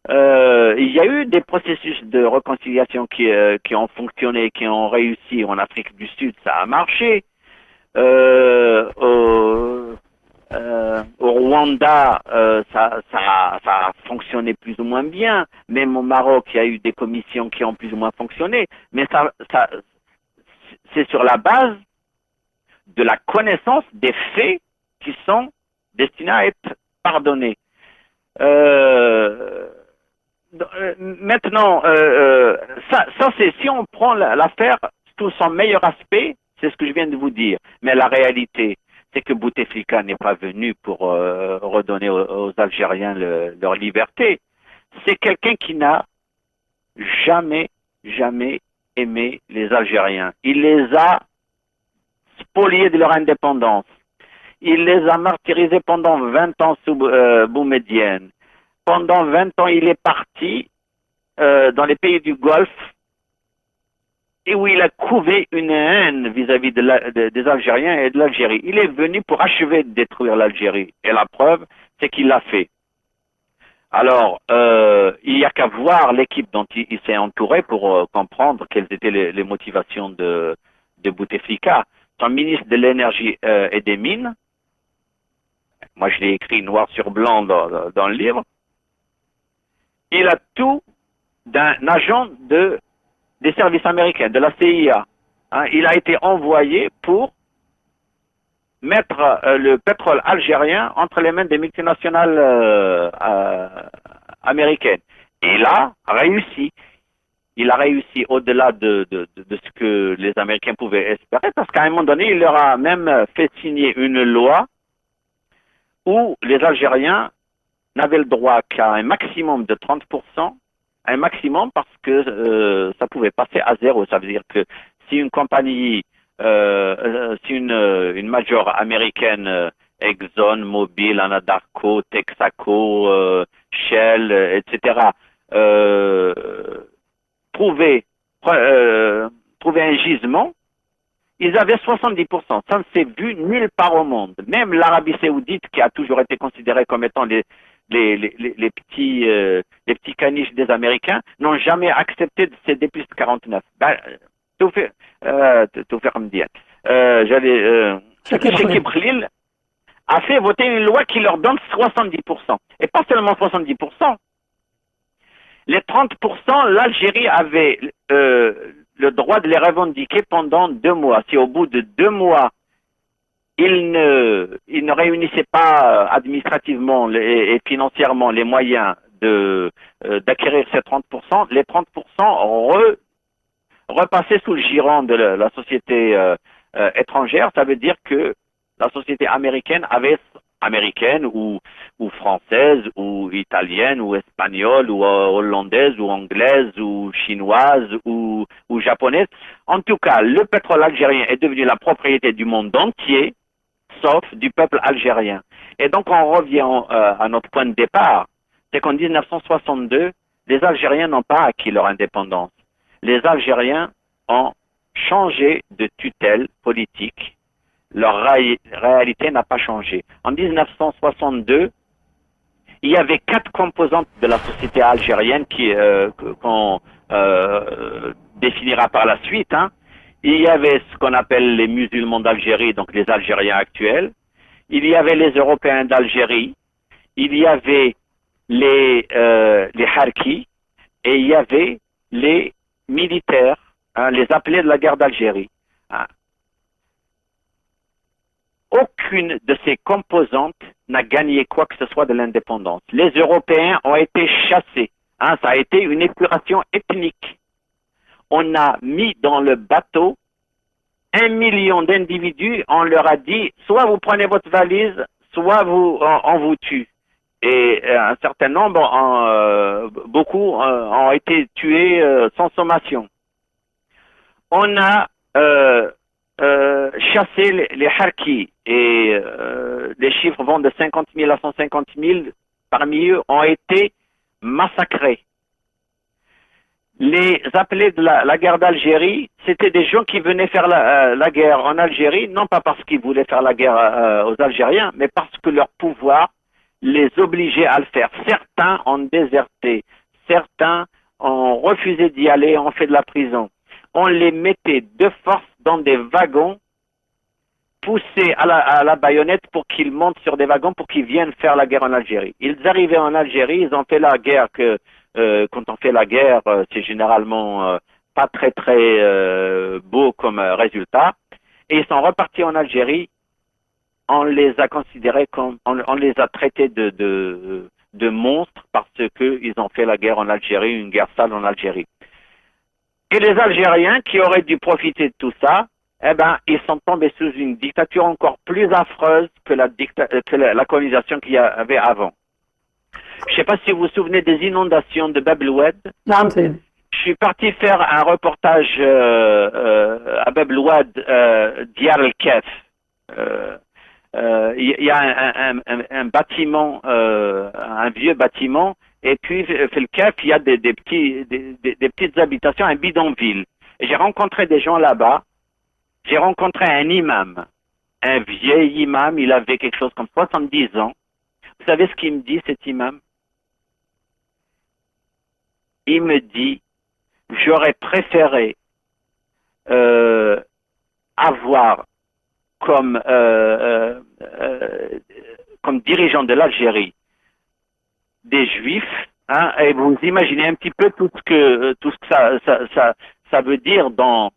Il y a eu des processus de réconciliation qui ont fonctionné, qui ont réussi en Afrique du Sud, ça a marché. Au Rwanda, ça a fonctionné plus ou moins bien. Même au Maroc, il y a eu des commissions qui ont plus ou moins fonctionné. Mais c'est sur la base de la connaissance des faits qui sont destinés à être pardonnés. Maintenant, ça c'est si on prend l'affaire sous son meilleur aspect, c'est ce que je viens de vous dire. Mais la réalité, c'est que Bouteflika n'est pas venu pour redonner aux Algériens leur liberté. C'est quelqu'un qui n'a jamais aimé les Algériens. Il les a spoliés de leur indépendance. Il les a martyrisés pendant 20 ans sous Boumedienne. Pendant 20 ans, il est parti dans les pays du Golfe et où il a couvé une haine vis-à-vis des Algériens et de l'Algérie. Il est venu pour achever de détruire l'Algérie. Et la preuve, c'est qu'il l'a fait. Alors, il n'y a qu'à voir l'équipe dont il s'est entouré pour comprendre quelles étaient les motivations de Bouteflika. Son ministre de l'énergie et des mines, moi je l'ai écrit noir sur blanc dans le livre, il a tout d'un agent des services américains, de la CIA. Hein, il a été envoyé pour mettre le pétrole algérien entre les mains des multinationales américaines. Et il a réussi. Il a réussi au-delà de ce que les Américains pouvaient espérer, parce qu'à un moment donné, il leur a même fait signer une loi où les Algériens n'avaient le droit qu'à un maximum de 30%, un maximum parce que ça pouvait passer à zéro. Ça veut dire que si une compagnie, si une major américaine, Exxon, Mobil, Anadarko, Texaco, Shell, etc., trouver un gisement, ils avaient 70%. Ça ne s'est vu nulle part au monde. Même l'Arabie Saoudite, qui a toujours été considérée comme étant les petits caniches des Américains, n'ont jamais accepté de céder plus de 49. Chekib Khalil a fait voter une loi qui leur donne 70%. Et pas seulement 70%. Les 30%, l'Algérie avait le droit de les revendiquer pendant 2 mois. Si au bout de 2 mois, ils ne réunissaient pas administrativement et financièrement les moyens d'acquérir ces 30%, les 30% repassaient sous le giron de la société étrangère. Ça veut dire que la société américaine ou française, ou italienne, ou espagnole, ou hollandaise, ou anglaise, ou chinoise, ou japonaise. En tout cas, le pétrole algérien est devenu la propriété du monde entier, sauf du peuple algérien. Et donc, on revient à notre point de départ, c'est qu'en 1962, les Algériens n'ont pas acquis leur indépendance. Les Algériens ont changé de tutelle politique. Leur réalité n'a pas changé. En 1962, il y avait 4 composantes de la société algérienne qu'on définira par la suite. Hein. Il y avait ce qu'on appelle les musulmans d'Algérie, donc les Algériens actuels. Il y avait les Européens d'Algérie. Il y avait les Harkis. Et il y avait les militaires, hein, les appelés de la guerre d'Algérie. Hein. Aucune de ces composantes n'a gagné quoi que ce soit de l'indépendance. Les Européens ont été chassés. Hein, ça a été une épuration ethnique. On a mis dans le bateau 1 million d'individus. On leur a dit, soit vous prenez votre valise, soit on vous tue. Et un certain nombre, beaucoup ont été tués sans sommation. On a chassé les harkis et les chiffres vont de 50 000 à 150 000. Parmi eux ont été massacrés. Les appelés de la guerre d'Algérie, c'était des gens qui venaient faire la guerre en Algérie, non pas parce qu'ils voulaient faire la guerre aux Algériens, mais parce que leur pouvoir les obligeait à le faire. Certains ont déserté, certains ont refusé d'y aller, ont fait de la prison. On les mettait de force dans des wagons, poussés à la baïonnette pour qu'ils montent sur des wagons pour qu'ils viennent faire la guerre en Algérie. Ils arrivaient en Algérie, ils ont fait la guerre quand on fait la guerre, c'est généralement pas très beau comme résultat. Et ils sont repartis en Algérie. On les a considérés comme, on les a traités de monstres parce que ils ont fait la guerre en Algérie, une guerre sale en Algérie. Et les Algériens qui auraient dû profiter de tout ça, eh ben, ils sont tombés sous une dictature encore plus affreuse que la colonisation qu'il y avait avant. Je ne sais pas si vous vous souvenez des inondations de Bab el-Oued. نعم سيدي. Je suis parti faire un reportage à Bab el-Oued, Diyar el-Kef. Il y a un bâtiment, un vieux bâtiment, et puis le Kef, il y a des petites habitations, un bidonville. Et j'ai rencontré des gens là-bas. J'ai rencontré un imam, un vieil imam, il avait quelque chose comme 70 ans. Vous savez ce qu'il me dit, cet imam? Il me dit, j'aurais préféré avoir comme dirigeant de l'Algérie des Juifs, hein, et vous imaginez un petit peu tout ce que ça veut dire dans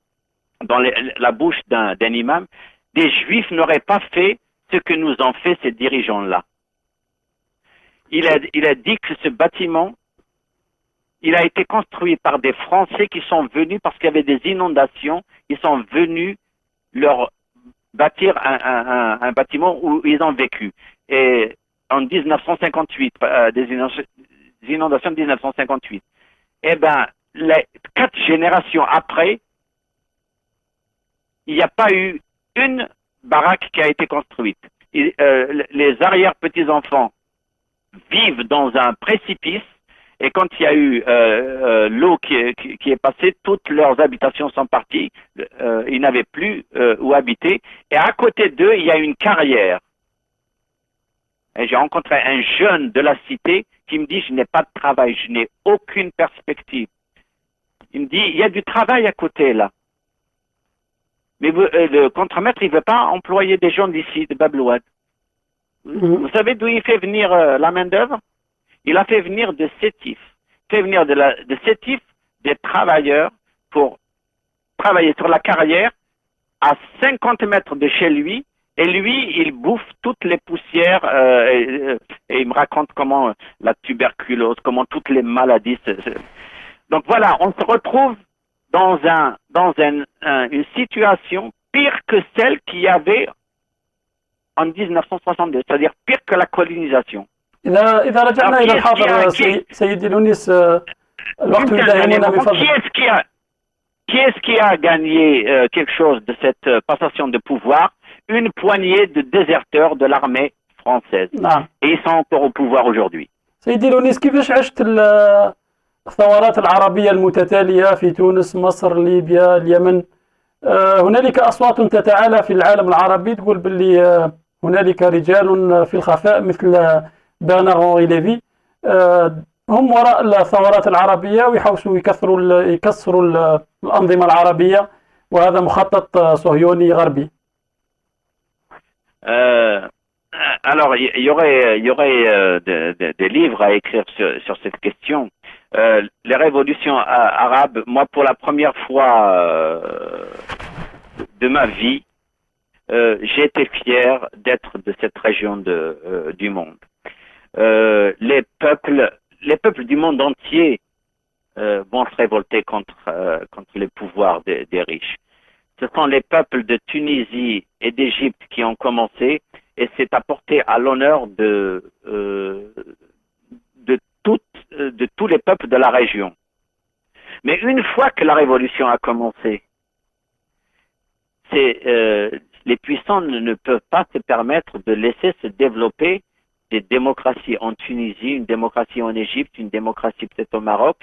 la bouche d'un imam. Des Juifs n'auraient pas fait ce que nous ont fait ces dirigeants-là. Il a dit que ce bâtiment, il a été construit par des Français qui sont venus parce qu'il y avait des inondations, ils sont venus leur bâtir un bâtiment où ils ont vécu. Et en 1958, des inondations de 1958, eh ben, les 4 générations après, il n'y a pas eu une baraque qui a été construite. Les arrière-petits-enfants vivent dans un précipice et quand il y a eu l'eau qui est passée, toutes leurs habitations sont parties, ils n'avaient plus où habiter. Et à côté d'eux, il y a une carrière. Et j'ai rencontré un jeune de la cité qui me dit, je n'ai pas de travail, je n'ai aucune perspective. Il me dit, il y a du travail à côté là. Mais le contremaître, il ne veut pas employer des gens d'ici, de Bab el-Oued. Vous savez d'où il fait venir la main-d'œuvre? Il a fait venir de Sétif. Il fait venir de Sétif des travailleurs pour travailler sur la carrière à 50 mètres de chez lui. Et lui, il bouffe toutes les poussières et il me raconte comment la tuberculose, comment toutes les maladies. Donc voilà, on se retrouve dans une situation pire que celle qu'il y avait en 1962, c'est-à-dire pire que la colonisation. إذا رجعنا إلى الحاضر سيدي لونيس الوقت يداهمنا من فضلك. Qui est-ce qui a gagné quelque chose de cette passation de pouvoir? Une poignée de déserteurs de l'armée française. نعم. Et ils sont encore au pouvoir aujourd'hui. سيدي لونيس كيفاش عشت الثورات العربية المتتالية في تونس، مصر، ليبيا، اليمن؟ هنالك أصوات تتعالى في العالم العربي تقول باللي هنالك رجال في الخفاء مثل برنار أنري ليفي هم وراء الثورات العربية ويحاولوا يكسروا الأنظمة العربية، وهذا مخطط صهيوني غربي. Alors, il y aurait des livres à écrire sur cette question. Les révolutions arabes, moi, pour la première fois de ma vie, j'ai été fier d'être de cette région du monde. Les peuples du monde entier vont se révolter contre les pouvoirs des riches. Ce sont les peuples de Tunisie et d'Égypte qui ont commencé, et c'est apporté à l'honneur de tous les peuples de la région. Mais une fois que la révolution a commencé, les puissants ne peuvent pas se permettre de laisser se développer des démocraties en Tunisie, une démocratie en Égypte, une démocratie peut-être au Maroc.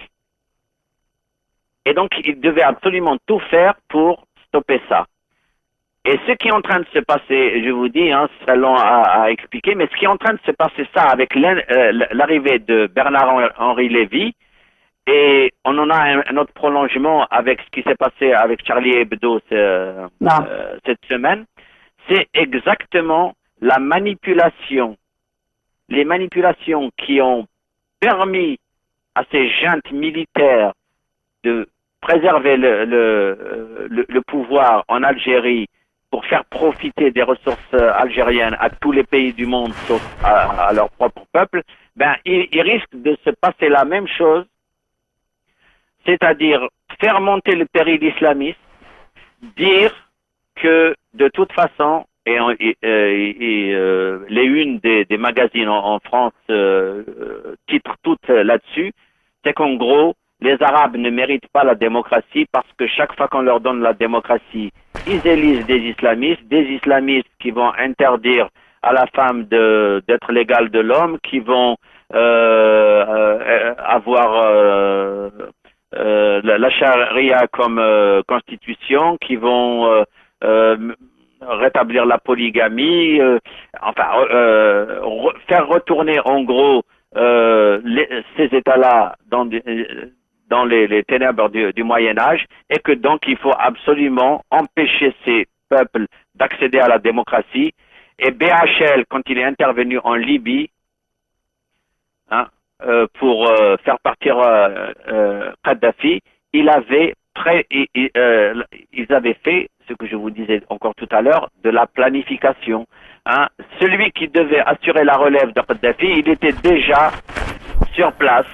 Et donc, ils devaient absolument tout faire pour stopper ça. Et ce qui est en train de se passer, je vous dis, c'est long à expliquer, mais ce qui est en train de se passer ça avec l'arrivée de Bernard-Henri Lévy, et on en a un autre prolongement avec ce qui s'est passé avec Charlie Hebdo cette semaine, c'est exactement la manipulation, les manipulations qui ont permis à ces juntes militaires de préserver le pouvoir en Algérie pour faire profiter des ressources algériennes à tous les pays du monde, sauf à leur propre peuple, ben, il risque de se passer la même chose, c'est-à-dire faire monter le péril islamiste, dire que de toute façon, les unes des magazines en France titrent toutes là-dessus, c'est qu'en gros, les Arabes ne méritent pas la démocratie parce que chaque fois qu'on leur donne la démocratie, ils élisent des islamistes qui vont interdire à la femme d'être l'égale de l'homme, qui vont avoir la charia comme constitution, qui vont rétablir la polygamie, faire retourner en gros ces États-là dans les ténèbres du Moyen-Âge, et que donc il faut absolument empêcher ces peuples d'accéder à la démocratie. Et BHL, quand il est intervenu en Libye, pour faire partir Kadhafi, ils avaient fait ce que je vous disais encore tout à l'heure, de la planification. Celui qui devait assurer la relève de Kadhafi, il était déjà sur place,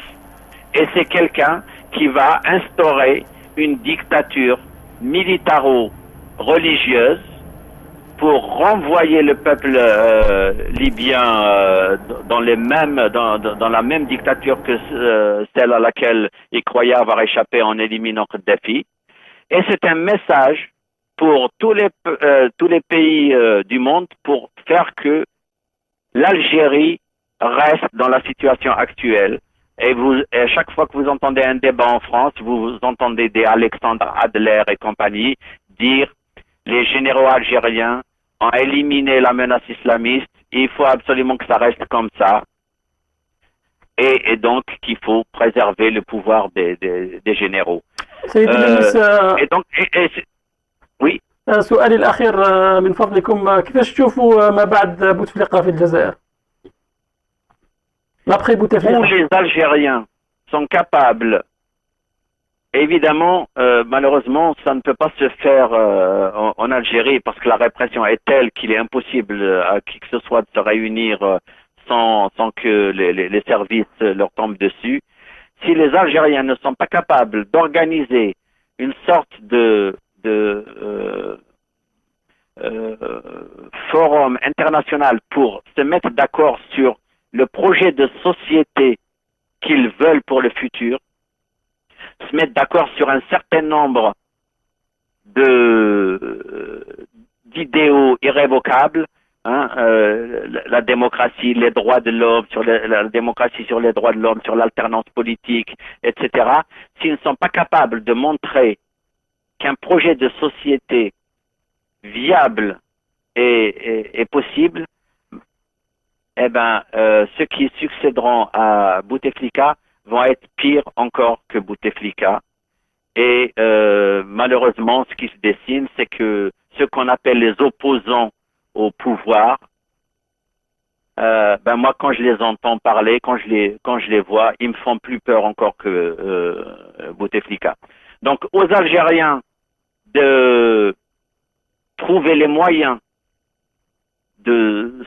et c'est quelqu'un qui va instaurer une dictature militaro-religieuse pour renvoyer le peuple libyen dans la même dictature que celle à laquelle il croyait avoir échappé en éliminant Kadhafi. Et c'est un message pour tous les pays du monde pour faire que l'Algérie reste dans la situation actuelle. Et à chaque fois que vous entendez un débat en France, vous entendez des Alexandre Adler et compagnie dire les généraux algériens ont éliminé la menace islamiste, il faut absolument que ça reste comme ça. Et donc qu'il faut préserver le pouvoir des généraux. et donc, oui. سؤالي الأخير من فضلكم، كيفاش تشوفوا ما بعد بوتفليقة في الجزائر؟ L'après Bouteflika. Où les Algériens sont capables, évidemment, malheureusement, ça ne peut pas se faire en Algérie parce que la répression est telle qu'il est impossible à qui que ce soit de se réunir sans que les services leur tombent dessus. Si les Algériens ne sont pas capables d'organiser une sorte de forum international pour se mettre d'accord sur le projet de société qu'ils veulent pour le futur, se mettre d'accord sur un certain nombre d'idéaux irrévocables, la démocratie, les droits de l'homme, la démocratie sur les droits de l'homme, sur l'alternance politique, etc. S'ils ne sont pas capables de montrer qu'un projet de société viable est possible, eh ben, ceux qui succéderont à Bouteflika vont être pires encore que Bouteflika. Et malheureusement, ce qui se dessine, c'est que ceux qu'on appelle les opposants au pouvoir, ben moi, quand je les entends parler, quand je les vois, ils me font plus peur encore que Bouteflika. Donc, aux Algériens de trouver les moyens de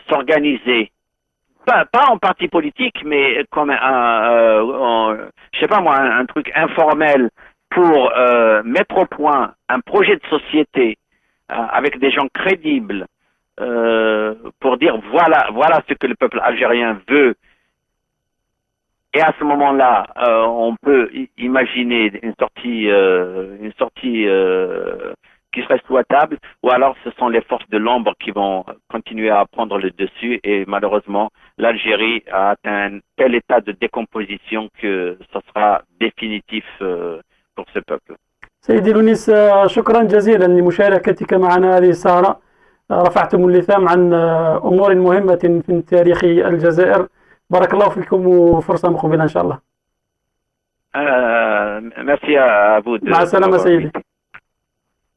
s'organiser, pas en parti politique, mais comme je sais pas moi, un truc informel pour mettre au point un projet de société avec des gens crédibles pour dire voilà ce que le peuple algérien veut. Et à ce moment-là, on peut imaginer une sortie qui serait souhaitable, ou alors ce sont les forces de l'ombre qui vont continuer à prendre le dessus. Et malheureusement, l'Algérie a atteint un tel état de décomposition que ce sera définitif pour ce peuple. سيدي لونيس، شكرا جزيلا لمشاركتك معنا هذه السهرة. رفعتم اللثام عن أمور مهمة في تاريخ الجزائر. بارك الله فيكم وفرصة مقبلة إن شاء الله. ميرسي à vous. مع السلامة سيدي.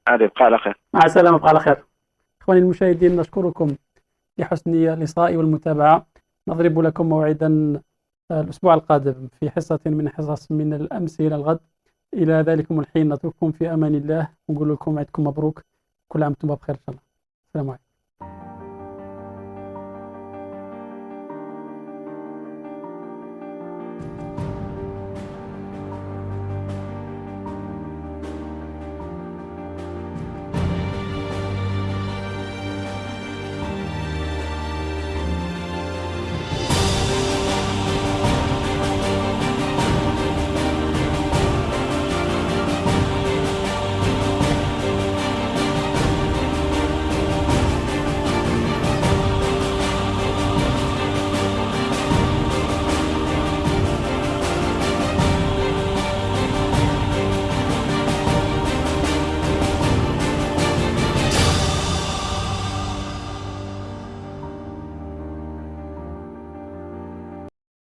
بقى على خير. مع السلامة، بقى على خير. إخواني المشاهدين، نشكركم لحسن اللقاء والمتابعة. نضرب لكم موعدا الأسبوع القادم في حصة من حصص من الأمس إلى الغد. إلى ذلكم الحين نترككم في أمان الله ونقول لكم عيدكم مبروك، كل عام وانتم بخير إن شاء الله. السلام عليكم.